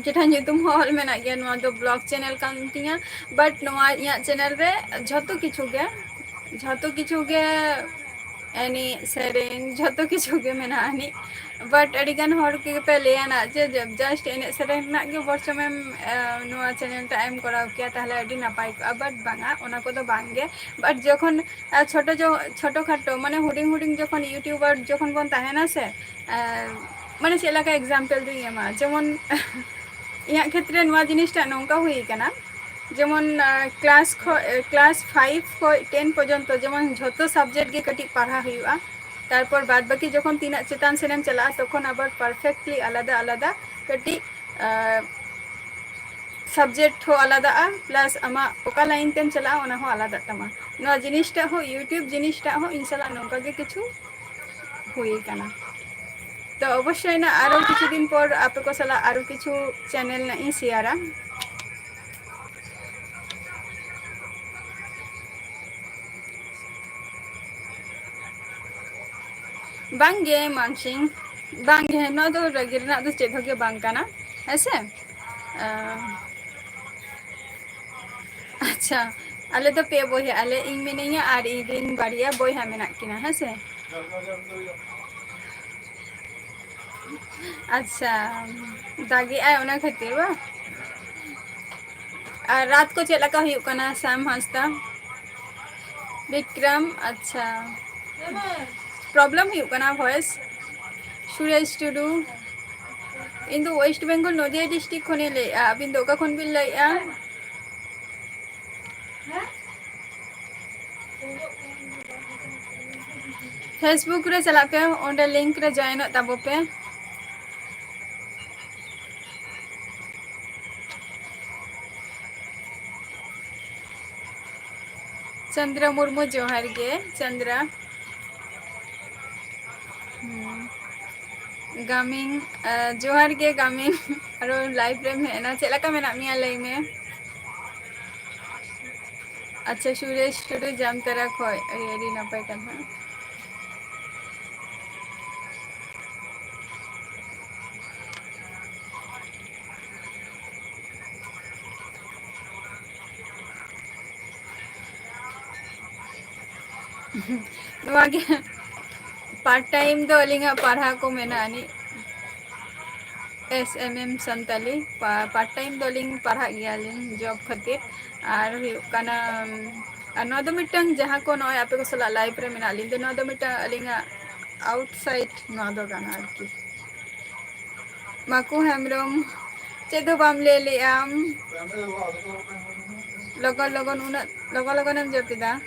ᱡᱮᱴᱟ ᱧᱩᱛᱩᱢ ᱦᱚᱸ ᱚᱞ ᱢᱮᱱᱟᱜ ᱜᱮᱭᱟ, ᱱᱚᱣᱟ ᱫᱚ ᱵᱞᱚᱜ ᱪᱮᱱᱮᱞ ᱠᱟᱱ ᱛᱤᱧᱟᱹ᱾ ᱵᱟᱴ ᱱᱚᱣᱟ ᱤᱧᱟᱹᱜ ᱪᱮᱱᱮᱞ ᱨᱮ ᱡᱷᱚᱛᱚ ᱠᱤᱪᱷᱩ ᱜᱮ ᱮᱱᱮᱡ ᱥᱮᱨᱮᱧ ᱡᱷᱚᱛᱚ ᱠᱤᱪᱷᱩ ᱜᱮ ᱢᱮᱱᱟᱜ ᱟᱹᱱᱤᱡ᱾ ᱵᱟᱴ ᱟᱹᱰᱤᱜᱟᱱ ᱦᱚᱲ ᱜᱮᱯᱮ ᱞᱟᱹᱭᱟᱱᱟ ᱡᱮ ᱡᱟᱥᱴ ᱮᱱᱮᱡ ᱥᱮᱨᱮᱧ ᱨᱮᱱᱟᱜ ᱜᱮ ᱵᱚᱨᱪᱚᱢᱮᱢ ᱱᱚᱣᱟ ᱪᱮᱱᱮᱞ ᱴᱟᱜ ᱮᱢ ᱠᱚᱨᱟᱣ ᱠᱮᱭᱟ ᱛᱟᱦᱞᱮ ᱟᱹᱰᱤ ᱱᱟᱯᱟᱭ ᱠᱚᱜᱼᱟ, ᱵᱟᱴ ᱵᱟᱝᱟ ᱚᱱᱟ ᱠᱚᱫᱚ ᱵᱟᱝᱜᱮ᱾ ᱵᱟᱴ ᱡᱚᱠᱷᱚᱱ ᱪᱷᱳᱴᱳ ᱠᱷᱟᱴᱳ ᱢᱟᱱᱮ ᱦᱩᱰᱤᱧ ᱦᱩᱰᱤᱧ ᱡᱚᱠᱷᱚᱱ ᱤᱭᱩᱴᱩᱵᱟᱨ ᱡᱚᱠᱷᱚᱱ ᱵᱚᱱ ᱛᱟᱦᱮᱱᱟ ᱥᱮ, ᱢᱟᱱᱮ ᱪᱮᱫ ᱞᱮᱠᱟ ᱮᱠᱡᱟᱢᱯᱮᱞ ᱫᱩᱧ ᱮᱢᱟ, ᱡᱮᱢᱚᱱ ᱤᱧᱟᱹᱜ ᱠᱷᱮᱛᱨᱮ ᱱᱚᱣᱟ ᱡᱤᱱᱤᱥᱴᱟᱜ ᱱᱚᱝᱠᱟ ᱦᱩᱭ ᱠᱟᱱᱟ, ᱡᱮᱢᱚᱱ ᱠᱞᱟᱥ 5 ᱠᱷᱚᱡ 10 ᱯᱚᱨᱡᱚᱱᱛᱚ ᱡᱮᱢᱚᱱ ᱡᱷᱚᱛᱚ ᱥᱟᱵᱡᱮᱠᱴ ᱜᱮ ᱠᱟᱹᱴᱤᱡ ᱯᱟᱲᱦᱟᱣ ᱦᱩᱭᱩᱜᱼᱟ᱾ ᱛᱟᱨᱯᱚᱨ ᱵᱟᱫ ᱵᱟᱹᱠᱤ ᱡᱚᱠᱷᱚᱱ ᱛᱤᱱᱟᱹᱜ ᱪᱮᱛᱟᱱ ᱥᱮᱱᱮᱢ ᱪᱟᱞᱟᱜᱼᱟ ᱛᱚᱠᱷᱚᱱ ᱟᱵᱟᱨ ᱯᱟᱨᱯᱷᱮᱠᱴᱞᱤ ᱟᱞᱟᱫᱟ ᱟᱞᱟᱫᱟ ᱠᱟᱹᱴᱤᱡ ᱥᱟᱵᱡᱮᱠᱴ ᱦᱚᱸ ᱟᱞᱟᱫᱟᱜᱼᱟ, ᱯᱞᱟᱥ ᱟᱢᱟᱜ ᱚᱠᱟ ᱞᱟᱭᱤᱱ ᱛᱮᱢ ᱪᱟᱞᱟᱜᱼᱟ ᱚᱱᱟ ᱦᱚᱸ ᱟᱞᱟᱫᱟᱜ ᱛᱟᱢᱟ᱾ ᱱᱚᱣᱟ ᱡᱤᱱᱤᱥᱴᱟᱜ ᱦᱚᱸ ᱤᱭᱩᱴᱩᱵᱽ ᱡᱤᱱᱤᱥᱴᱟᱜ ᱦᱚᱸ ᱤᱧ ᱥᱟᱞᱟᱜ ᱱᱚᱝᱠᱟ ᱜᱮ ᱠᱤᱪᱷᱩ ᱦᱩᱭ ᱠᱟᱱᱟ᱾ ᱛᱚ ᱚᱵᱚᱥᱥᱳᱭ ᱟᱨᱚ ᱠᱤᱪᱷᱩ ᱫᱤᱱ ᱯᱚᱨ ᱟᱯᱮ ᱠᱚ ᱥᱟᱞᱟᱜ ᱟᱨᱚ ᱠᱤᱪᱷᱩ ᱪᱮᱱᱮᱞ ᱨᱮᱱᱟᱜ ᱤᱧ ᱥᱮᱭᱟᱨᱟ᱾ ᱵᱟᱝᱜᱮ ᱢᱟᱱᱥᱤᱝ, ᱵᱟᱝᱜᱮ ᱱᱚᱣᱟ ᱫᱚ ᱨᱟᱹᱜᱤ ᱨᱮᱱᱟᱜ ᱫᱚ ᱪᱮᱫ ᱦᱚᱸ ᱜᱮ ᱵᱟᱝ ᱠᱟᱱᱟ ᱦᱮᱸᱥᱮ᱾ ᱟᱪᱪᱷᱟ, ᱟᱞᱮ ᱫᱚ ᱯᱮ ᱵᱚᱭᱦᱟᱜ ᱟᱞᱮ, ᱤᱧ ᱢᱤᱱᱟᱹᱧᱟ ᱟᱨ ᱤᱧ ᱨᱮᱱ ᱵᱟᱨᱭᱟ ᱵᱚᱭᱦᱟ ᱢᱮᱱᱟᱜ ᱠᱤᱱᱟ ᱦᱮᱸᱥᱮ᱾ ᱟᱪᱪᱷᱟ, ᱫᱟᱜᱮᱜᱼᱟᱭ ᱚᱱᱟ ᱠᱷᱟᱹᱛᱤᱨ ᱵᱟᱝ? ᱟᱨ ᱨᱟᱛ ᱠᱚ ᱪᱮᱫ ᱞᱮᱠᱟ ᱦᱩᱭᱩᱜ ᱠᱟᱱᱟ ᱥᱟᱢ ᱦᱟᱸᱥᱫᱟ? ᱵᱤᱠᱨᱚᱢ ᱟᱪᱪᱷᱟ, ᱯᱨᱚᱵᱞᱮᱢ ᱦᱩᱭᱩᱜ ᱠᱟᱱᱟ ᱵᱷᱚᱭᱮᱥ? ᱥᱩᱨᱮᱥ ᱴᱩᱰᱩ, ᱤᱧ ᱫᱚ ᱳᱭᱮᱥᱴ ᱵᱮᱝᱜᱚᱞ ᱱᱚᱫᱤᱭᱟ ᱰᱤᱥᱴᱤᱠ ᱠᱷᱚᱱᱤᱧ ᱞᱟᱹᱭᱮᱫᱼᱟ, ᱟᱹᱵᱤᱱ ᱫᱚ ᱚᱠᱟ ᱠᱷᱚᱱ ᱵᱤᱱ ᱞᱟᱹᱭᱮᱫᱼᱟ? ᱯᱷᱮᱥᱵᱩᱠ ᱨᱮ ᱪᱟᱞᱟᱜ ᱯᱮ, ᱚᱸᱰᱮ ᱞᱤᱝᱠ ᱨᱮ ᱡᱚᱭᱮᱱᱚᱜ ᱛᱟᱵᱚ ᱯᱮ᱾ ᱪᱚᱱᱫᱨᱚ ᱢᱩᱨᱢᱩ ᱡᱚᱦᱟᱨ ᱜᱮ ᱪᱚᱱᱫᱨᱟ᱾ ᱜᱟᱢᱤᱱ ᱡᱚᱦᱟᱨ ᱜᱮ ᱜᱟᱢᱤᱱ, ᱟᱨᱚ ᱞᱟᱭᱤᱵᱷ ᱨᱮᱢ ᱦᱮᱡ ᱮᱱᱟ, ᱪᱮᱫ ᱞᱮᱠᱟ ᱢᱮᱱᱟᱜ ᱢᱮᱭᱟ ᱞᱟᱹᱭ ᱢᱮ? ᱟᱪᱪᱷᱟ, ᱥᱩᱨᱮᱥ ᱴᱩᱰᱩ ᱡᱟᱢᱛᱟᱨᱟ ᱠᱷᱚᱡ, ᱟᱹᱰᱤ ᱱᱟᱯᱟᱭ ᱠᱟᱛᱷᱟ᱾ ᱱᱚᱣᱟ ᱜᱮ ᱯᱟᱨᱴ ᱴᱟᱭᱤᱢ ᱫᱚ ᱟᱹᱞᱤᱧᱟᱜ ᱯᱟᱲᱦᱟᱣ ᱠᱚ ᱢᱮᱱᱟᱜ ᱟᱹᱱᱤᱡ᱾ ᱮᱥ ᱮᱢ ᱮᱢ ᱥᱟᱱᱛᱟᱞᱤ ᱯᱟᱨᱴ ᱴᱟᱭᱤᱢ ᱫᱚᱞᱤᱧ ᱯᱟᱲᱦᱟᱜ ᱜᱮᱭᱟᱞᱤᱧ ᱡᱚᱵ ᱠᱷᱟᱹᱛᱤᱨ᱾ ᱟᱨ ᱦᱩᱭᱩᱜ ᱠᱟᱱᱟ ᱟᱨ ᱱᱚᱣᱟ ᱫᱚ ᱢᱤᱫᱴᱟᱝ ᱡᱟᱦᱟᱸ ᱠᱚ ᱱᱚᱜᱼᱚᱭ ᱟᱯᱮ ᱠᱚ ᱥᱟᱞᱟᱜ ᱞᱟᱭᱤᱯᱷ ᱨᱮ ᱢᱮᱱᱟᱜ ᱞᱤᱧ, ᱱᱚᱣᱟ ᱫᱚ ᱢᱤᱫᱴᱟᱝ ᱟᱹᱞᱤᱧᱟᱜ ᱟᱣᱩᱴᱥᱟᱭᱤᱰ ᱱᱚᱣᱟ ᱫᱚ ᱠᱟᱱᱟ ᱟᱨᱠᱤ᱾ Maku Hemrom Cedo bam lele am Logon logon unat logon logon am jopida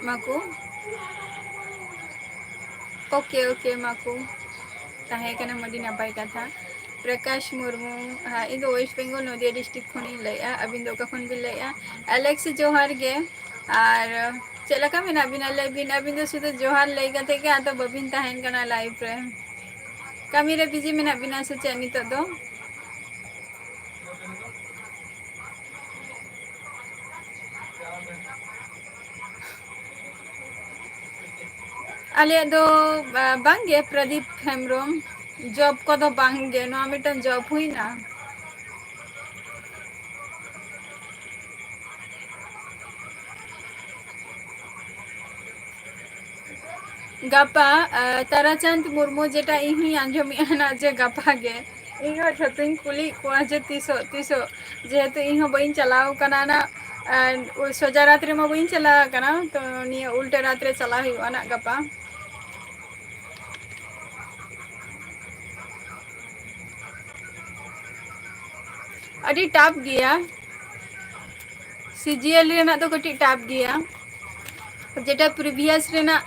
Maku Oke Maku Tahe kana madi napai katha Prakash Murmu ha indo West Bengal Nodia district khoni laya abin do ka khon bil laya Alex Johar ge ar चला का मैं अभी ना लाइव अभी तो सुधर जोहार लेगा थे क्या तो बबिन ताहन का ना लाइव रे कमी रे बिजी में अभी ना से चैनी तो दो अले दो बांगे प्रदीप हेमरोम जॉब को तो बांगे नो मिटन जॉब हुई ना गापा ताराचंद मुर्मू जेटा इही आंजमी ना जे गापा गे इहो छतुन कुली कोआ जे तीसो तीसो जेहेतु इहो बइन चलाव कना ना सोजा रात्रि में बइन चला कना तो निया उल्टे रात्रि चला ही ना गापा अड़ी टॉप गया सीजीएल रेना तो कटी टॉप गया जेटा प्रीवियस रेना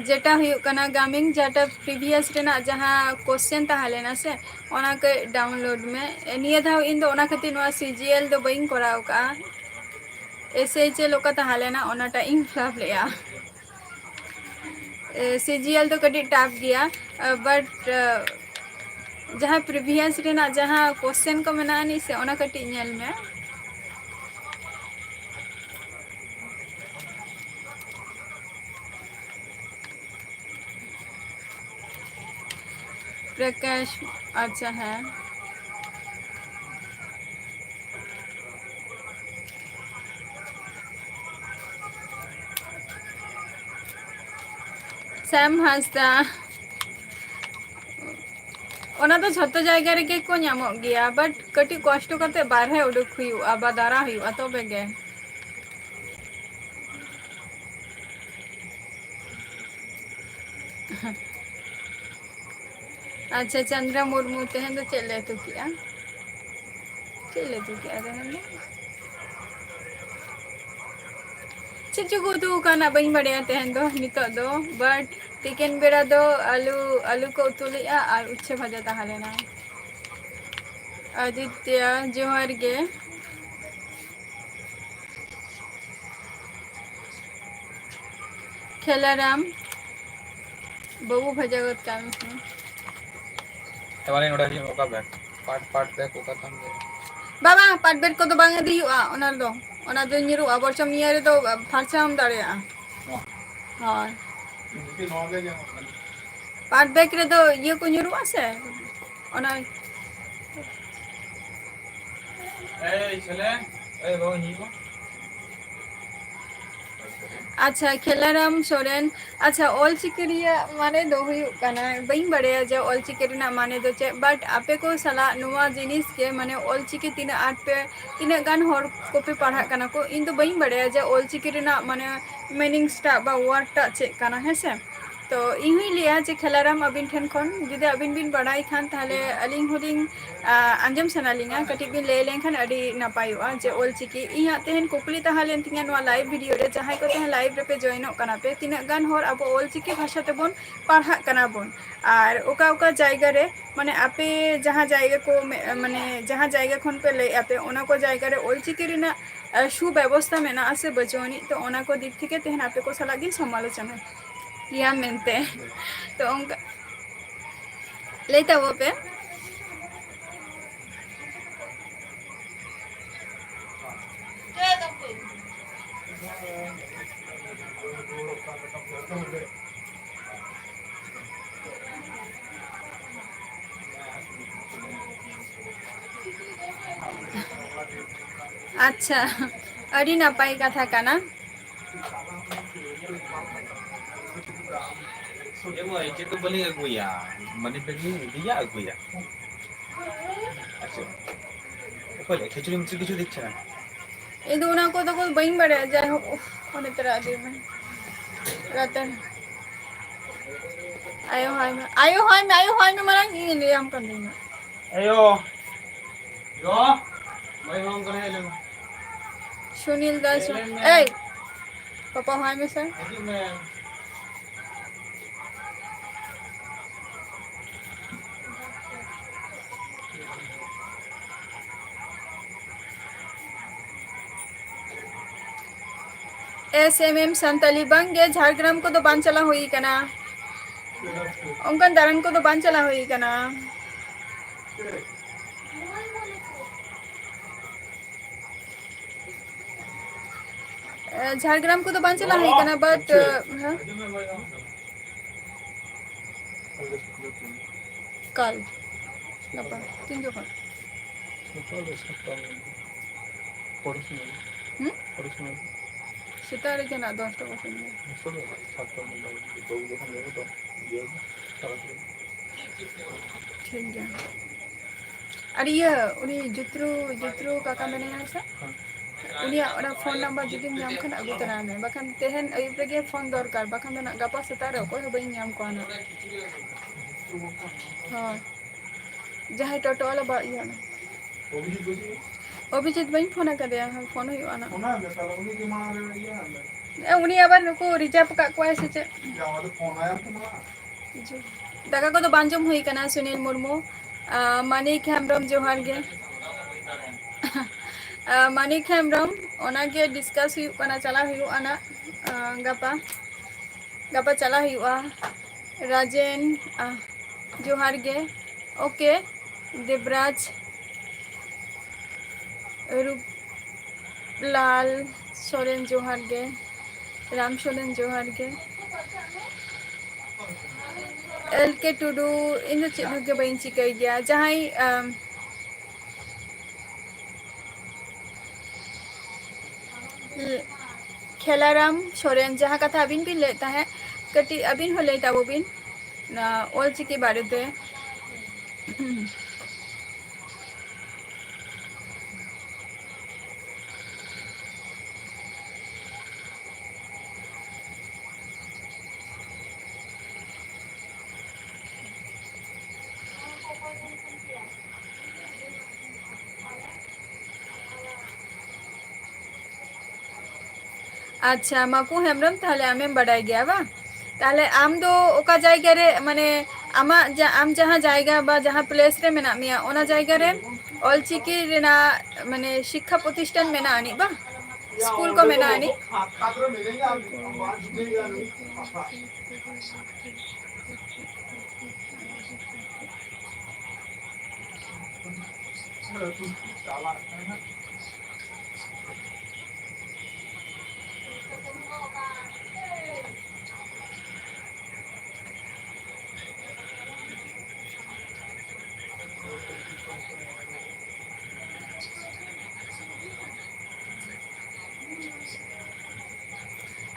जेटा हुयुक कना गामिंग जेटा प्रीवियस रेना जहां क्वेश्चन ताहलेना से ओना के डाउनलोड में निया धाव इन दो ओना खातिर नोआ सीजीएल दो बइन कराव का एसएचएल ओका ताहलेना ओनाटा इन फ्लॉप लेया सीजीएल तो कटी टॉप गया बट जहां प्रीवियस रेना जहां क्वेश्चन को मेना नि से ओना कटी नेल में प्रकाश अच्छा है सैम हांसदा ओना तो झोतो जायगा रे के को ᱧᱟᱢᱚᱜ गया बट कटी कष्ट करते बाहर उडुक हुआ बा दारा हुआ तो बेगे अच्छा चंद्र मुर्मू तेहन तो चले तो किया तेहन चिचु को तो काना बइन बड़े तेहन दो नितो दो बट तिकेन बेरा दो आलू आलू को उतुलिया और उच्छे भाजा ताहलेना आदित्य जोहर गे खेलाराम बाबू भजागत काम में तवाले नोडा ही ओका बैक पार्ट पार्ट बैक ओका तम बाबा पार्ट बैक को तो बांगे दियुआ ओना दो निरुआ बरचम निया रे तो फारचा हम दाड़ेया हां पार्ट बैक रे तो ये को निरुआ से ओना ए चले ए वो ही को अच्छा खेलाराम सोरेन अच्छा ऑल चिकरिया माने दो हुयुक काना बइन बड़े जे ऑल चिकरिना माने दो चे बट आपे को सला नुवा जिनिस के माने ऑल चिकी तीन आठ पे तीन गान हर को पे पढ़ा काना को इन तो बइन बड़े जे ऑल चिकरिना माने मीनिंग्स टा बा वर्ड टा चे काना है से तो इहुई लिया जे खेलाराम अबिन ठेन खन जुदे अबिन बिन बड़ाई खान ताहले अलिंग हुदिंग आंजम सनालिंगा कटी बिन ले लेंखान अडी नापायुआ जे ऑल चिकी इहा तेहन कुकली ताहलेन तिंगा नवा लाइव वीडियो रे जहां को तेहन लाइव रे पे जॉइनोक कना पे तिना गान हर अब ऑल चिकी भाषा तेबन पढ़ा कना बोन और ओका ओका जायगा रे माने आपे जहां जायगा को माने जहां जायगा खन पे ले आपे ओना को जायगा रे ऑल चिकी रेना सुव्यवस्था मेना आसे बजोनी तो ओना को दिक थेके तेहन आपे को सलागिन समालोचना या मेनते तो उनका लेता वो पे अच्छा अड़ी नापाई कथा काना एमो एके तो बलिंग अगुया मनी पेगनी दिया अगुया अच्छा ओले खिचड़ी मिचड़ी किछु दिखछ ना ए दोना को तो कोई बइन बड़े जाय हो ओने तरह दे में Ratan. Ayo hai me. Ayo hai me marang ini liam kan dina. Ayo. Yo. Mai hong kare hele. Sunil Das. Hey. Papa hai me sir. SMM Santali bangge Jhargram ko do banchala hui kana. Onkan daran ko do banchala hui kana. Jhargram को तो बांचला है क्या ना बट कल नपा तीन जो कल सितारे के ना दोस्तों को सुनिए ठीक है अरे ये उन्हीं जुत्रू काका मैंने यहाँ से उन्हीं और फोन नंबर जुदी नाम खान अगु तरह में बखान तेहन अयुब लगे फोन दरकार बखान तो ना गपा सितारे कोई हो बही नाम को आना हाँ जहाँ टोटो वाला बात ये ना अभिजीत बही फोन कर दिया हम फोन हुई आना उन्हीं अब नुको रिजर्व का कोई ऐसे दाका को तो बांजम हुई कना सुनील मुर्मू मानिक हेम्ब्रम जोहार गे मानिक हेम्ब्रम ओना के डिस्कस हुई कना चला हुई आना गपा चला हुई राजेन जोहार गे ओके देवराज रूपलाल सोरेन जोहार गे राम सोरेन जोहार गे एल के टुडू इन चेक के बइन चिकाई गया जहाँ खेलाराम सोरेन जहाँ कथा अबिन भी लेता है कटी अबिन हो लेता वो बिन ओल चिकी बारे पे अच्छा माकू हेम्ब्रम ताहले आमें बढ़ाई गया बा ताहले आम दो ओका जायगा रे माने आमा आम जहाँ जायगा बा जहाँ प्लेस रे मेना मिया ओना जायगा रे ऑलचिकी रेना माने शिक्षा प्रतिष्ठान मेना आनी बा स्कूल को मेना आनी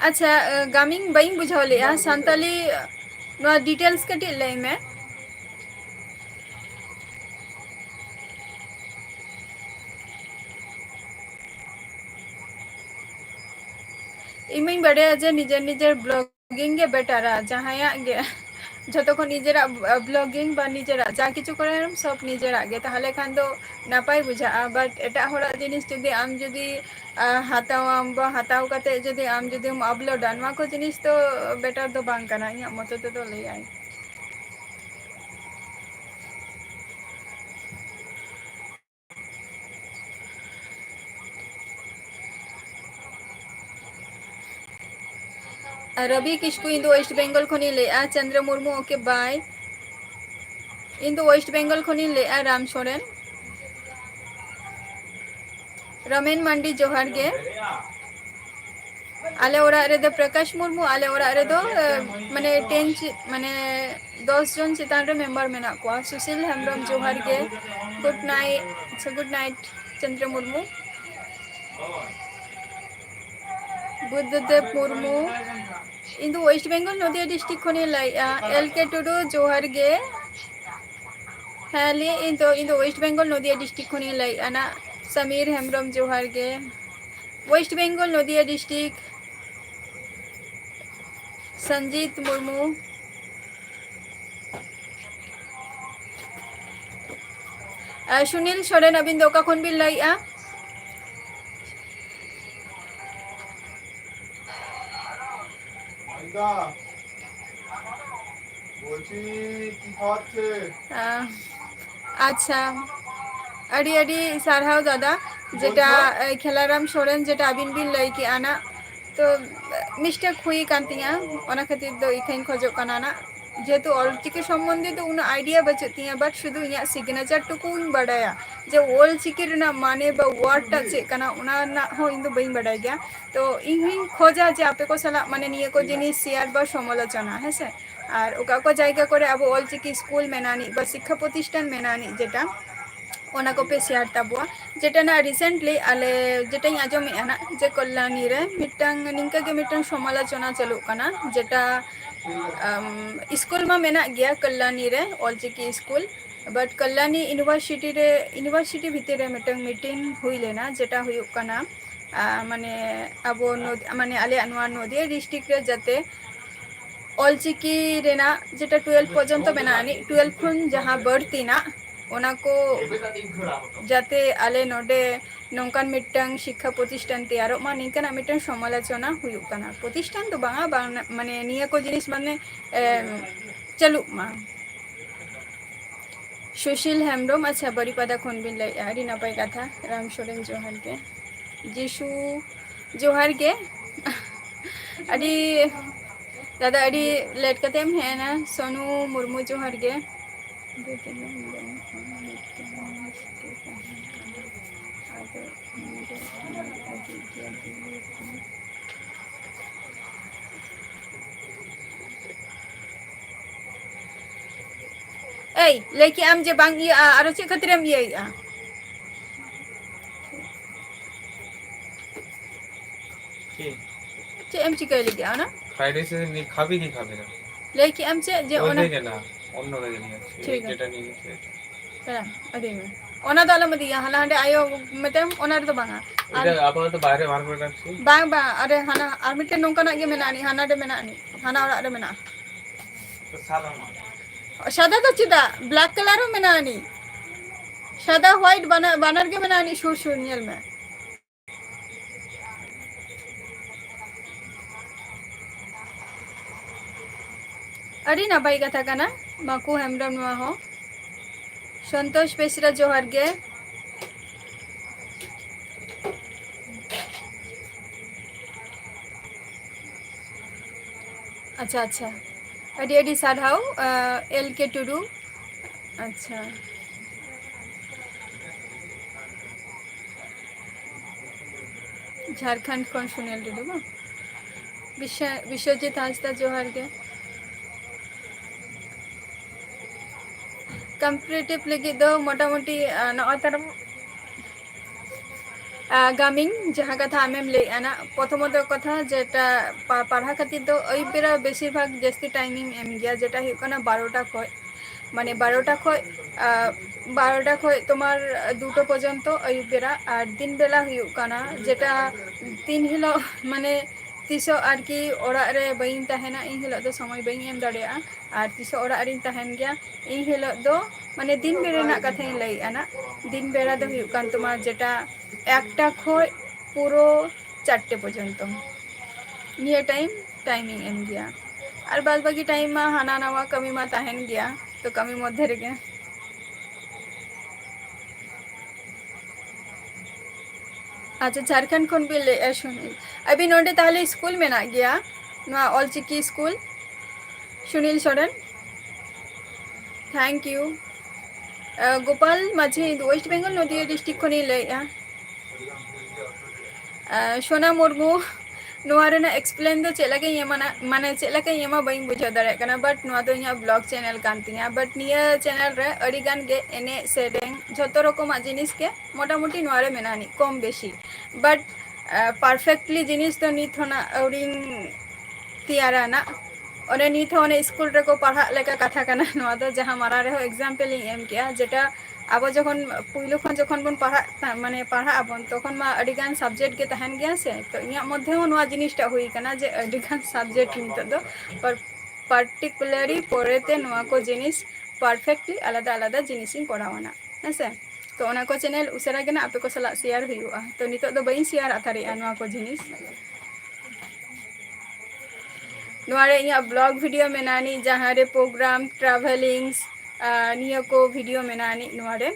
अच्छा गामिंग बइंग बुझाव लिया संताली नो डिटेल्स कटी लई में इमिंग बड़े अजे निजर निजर ब्लॉगिंग के बेटारा जहाँ गे जो को निजेरा ब्लॉगिंग बा निजेरा जा किछु करे सब निजेरा गे ताहले खान दो नापाय बुझा बट एटा होड़ा जिनिस जुदी आम जुदी हाताव आम बा हाताव कते जुदी आम जुदी अपलोड नवा को जिनिस तो बेटर दो बांग कना इया मतो तो ले आई रवि किसकु इंदो वेस्ट बेंगल खनि ले चंद्र मुर्मू ओके बाय इंदो वेस्ट बेंगल खनि ले राम सोरेन रमेन मंडी जोहार गे आले ओरा रे दो प्रकाश मुर्मू आले ओरा रे दो माने 10 माने 10 जन चितान रे मेंबर मेना को सुशील हेम्ब्रम जोहार गे good night Chandra Murmu Buddhadev Murmu Indu waste Bengal नदिया डिस्ट्रिक्ट खनि लाई एल के टुडू जोहार गे हेली इंदु वेस्ट बेंगल नदिया डिस्ट्रिक्ट खनि लाई आना समीर हेम्ब्रम जोहार गे वेस्ट बेंगल नदिया डिस्ट्रिक्ट संजीत मुर्मू, सुनील सोरेन अबिन दो का खन बिन लइया? अच्छा अड़ी अड़ी सारहाव दादा जेटा खेलाराम सोरेन जेटा अबिन बिन लई के आना तो मिस्टेक हुई कान तिया ओना खातिर दो इखाइन खोजो काना ना जेहेतु ऑलचिकी सम्बन्धे तो उन आइडिया बचत तिया बट शुधु इया सिग्नेचर टुकुन बडाया जे ऑलचिकी रना माने बा वर्ड टा चे काना उना ना हो इन दो बइन बडाय गया तो इहिन खोजा जे आपे को सला माने निये को जिनिस शेयर बा समालोचना हेसे और ओका को जायगा करे अब ऑलचिकी स्कूल मेनानी बा शिक्षा प्रतिष्ठान मेनानी जेटा ओना को पे शेयर ताबुआ जेटा ना रिसेंटली आले जेटा आजम ना जे कल्याणी रे मिटंग निंका के मिटंग समालोचना चलु काना जेटा स्कूल में मेना गया कल्याणी रे ऑलचिकी स्कूल बट कल्याणी यूनिवर्सिटी भितर रे मिटंग मीटिंग हुई लेना जेटा हुई काना माने अब माने आले नदिया डिस्ट्रिक्ट रे जाते ऑलचिकी रेना जेटा 12 पर्यंत मेनानी 12 खन जहां बढ़ती ना ओना को जाते आले नोडे नौकान मिटंग शिक्षा प्रतिष्ठान तैयारो मा निंकाना मिटंग समालोचना हुयुक काना प्रतिष्ठान तो बांगा माने निया को जिनिस माने चलु मा सुशील हेमब्रम अच्छा बड़ीपादा खन बिन लई आड़ी नापाय कथा राम सोरेन जोहार के जिशु जोहार के आड़ी दादा आड़ी लेट कतेम है ना सोनू मुर्मू जोहार के ए लेकिन आम जे बांग इया आरो चे खतरेम इया चे एम चिकाय लगे ना फ्राइडे से नहीं खाबी ना लेकिन आम चे जे ओना ना অন্য কাজে নিয়ে ঠিক যেটা নিয়ে গেছে হ্যাঁ আদি ওনা তো আলাম দিয়া হালা হান্ডে আয়ো মেতেম ওনার তো বাঙা এটা আপনারা তো বাইরে বার করে রাখছি বাং বা আরে হানা আর মিটে নংকানা গে মেনানি হানা দে মেনানি হানা ওরা রে মেনা তো সাদা সাদা তো চিদা ব্ল্যাক কালারও মেনানি সাদা হোয়াইট বানার গে মেনানি সুর সুর নিयल में अड़ी नापाय कथा काना माकू हेमब्रम नुआ हो संतोष बेसरा जोहार गे अच्छा अच्छा अड़ी अड़ी साधाव एल के टुडू अच्छा झारखंड कौन सुनेल टुडू बा विश्वजीत हांसदा जोहार गे कम्पिटिटिव लगी दो मोटामुटी नॉय तरफ गामिंग जहाँ कथा आमेम ले आना प्रथमत कथा जेटा पढ़ा खातिर तो अयुब बेरा बेसिर भाग जस्ती टाइमिंग एम गया जेटा हुई कना 12टा खय माने 12टा खय तुम्हार 2टा पर्यंत अयुब बेरा और दिन बेला हुई कना जेटा 3 हिलो माने तीसो आरकी ओरा रे बइन तहना इन हिलो दो समय बइन एम दाड़ेया और तीसो ओरा रिन तहन गया इन हिलो दो माने दिन बेरा ना कथा इन लई आना दिन बेरा दो हुई कान तुम्हार जेटा একটা খয় পুরো 4টে পর্যন্ত নিয়ে টাইমিং এম গিয়া আর বাদ বাকি টাইম মা হানা নাওয়া কমি মা তাহেন গিয়া তো কমি মধ্যে রেগে अच्छा झारखंड खन भी ले सुनील अभी नोडे ताहले स्कूल में ना गया ना Ol Chiki school Sunil Soren thank you Gopal Majhi West Bengal Nadia district खनि ले सोना मुर्मू नोआरेना एक्सप्लेन दो चेलाके यमाना माने चेलाके यमा बइन बुझा दारे कना बट नोआ दो इया ब्लॉग चैनल कांतिया बट निया चैनल रे अड़ी गान गे एने सेरेंग जतो रकम जिनिस के मोटामुटी नोआरे मेनानी कम बेशी बट परफेक्टली जिनिस तो नित होना औरिन तियारा ना ओने नित होने स्कूल रे को पढ़ा लेका कथा कना नोआ दो जहां मारा रे हो एग्जांपल एम किया जेटा ᱟᱵᱚ ᱡᱚᱠᱷᱚᱱ ᱯᱩᱭᱞᱩ ᱠᱷᱚᱱ ᱡᱚᱠᱷᱚᱱ ᱵᱚᱱ ᱯᱟᱲᱦᱟᱜ ᱟᱵᱚᱱ ᱛᱚᱠᱷᱚᱱ ᱢᱟ ᱟᱹᱰᱤᱜᱟᱱ ᱥᱟᱵᱡᱮक्ᱴ ᱜᱮ ᱛᱟᱦᱮᱱ ᱜᱮᱭᱟ ᱥᱮ, ᱛᱚ ᱤᱧᱟᱹᱜ ᱢᱚᱫᱽᱫᱷᱮ ᱦᱚᱸ ᱱᱚᱣᱟ ᱡᱤᱱᱤᱥᱴᱟ ᱦᱩᱭ ᱠᱟᱱᱟ ᱡᱮ ᱟᱹᱰᱤᱜᱟᱱ ᱥᱟᱵᱡᱮᱠᱴ ᱱᱤᱛᱚᱜ ᱫᱚ ᱯᱟᱨᱴᱤᱠᱩᱞᱟᱨᱤ ᱯᱚᱨᱮᱛᱮ ᱱᱚᱣᱟ ᱠᱚ ᱡᱤᱱᱤᱥ ᱯᱟᱨᱯᱷᱮক্ᱴᱞᱤ ᱟᱞᱟᱫᱟ ᱟᱞᱟᱫᱟ ᱡᱤᱱᱤᱥᱤᱧ ᱠᱚᱨᱟᱣᱱᱟ ᱦᱮᱸᱥᱮ᱾ ᱛᱚ ᱚᱱᱟ ᱠᱚ ᱪᱮᱱᱮᱞ ᱩᱥᱟᱹᱨᱟ ᱜᱮ ᱟᱯᱮ ᱠᱚ ᱥᱟᱞᱟᱜ ᱥᱮᱭᱟᱨ ᱦᱩᱭᱩᱜᱼᱟ, ᱛᱚ ᱱᱤᱛᱚᱜ ᱫᱚ ᱵᱟᱹᱧ ᱥᱮᱭᱟᱨ ᱟᱛᱟᱨᱮᱜᱼᱟ ᱱᱚᱣᱟ ᱠᱚ ᱡᱤᱱᱤᱥ᱾ ᱱᱚᱣᱟᱨᱮ ᱤᱧᱟᱹᱜ ᱵᱞᱚᱜ ᱵᱷᱤᱰᱭᱳ ᱢᱮᱱᱟᱜ ᱟᱹᱱᱤᱡ ᱡᱟᱦᱟᱸᱨᱮ ᱯᱨᱳᱜᱨᱟᱢ ᱴᱨᱟᱵᱷᱮᱞᱤᱝᱥ ᱱᱤᱭᱟᱹ ᱠᱚ ᱵᱷᱤᱰᱭᱳ ᱢᱮᱱᱟᱜ ᱟᱹᱱᱤᱡ ᱱᱚᱣᱟᱨᱮ,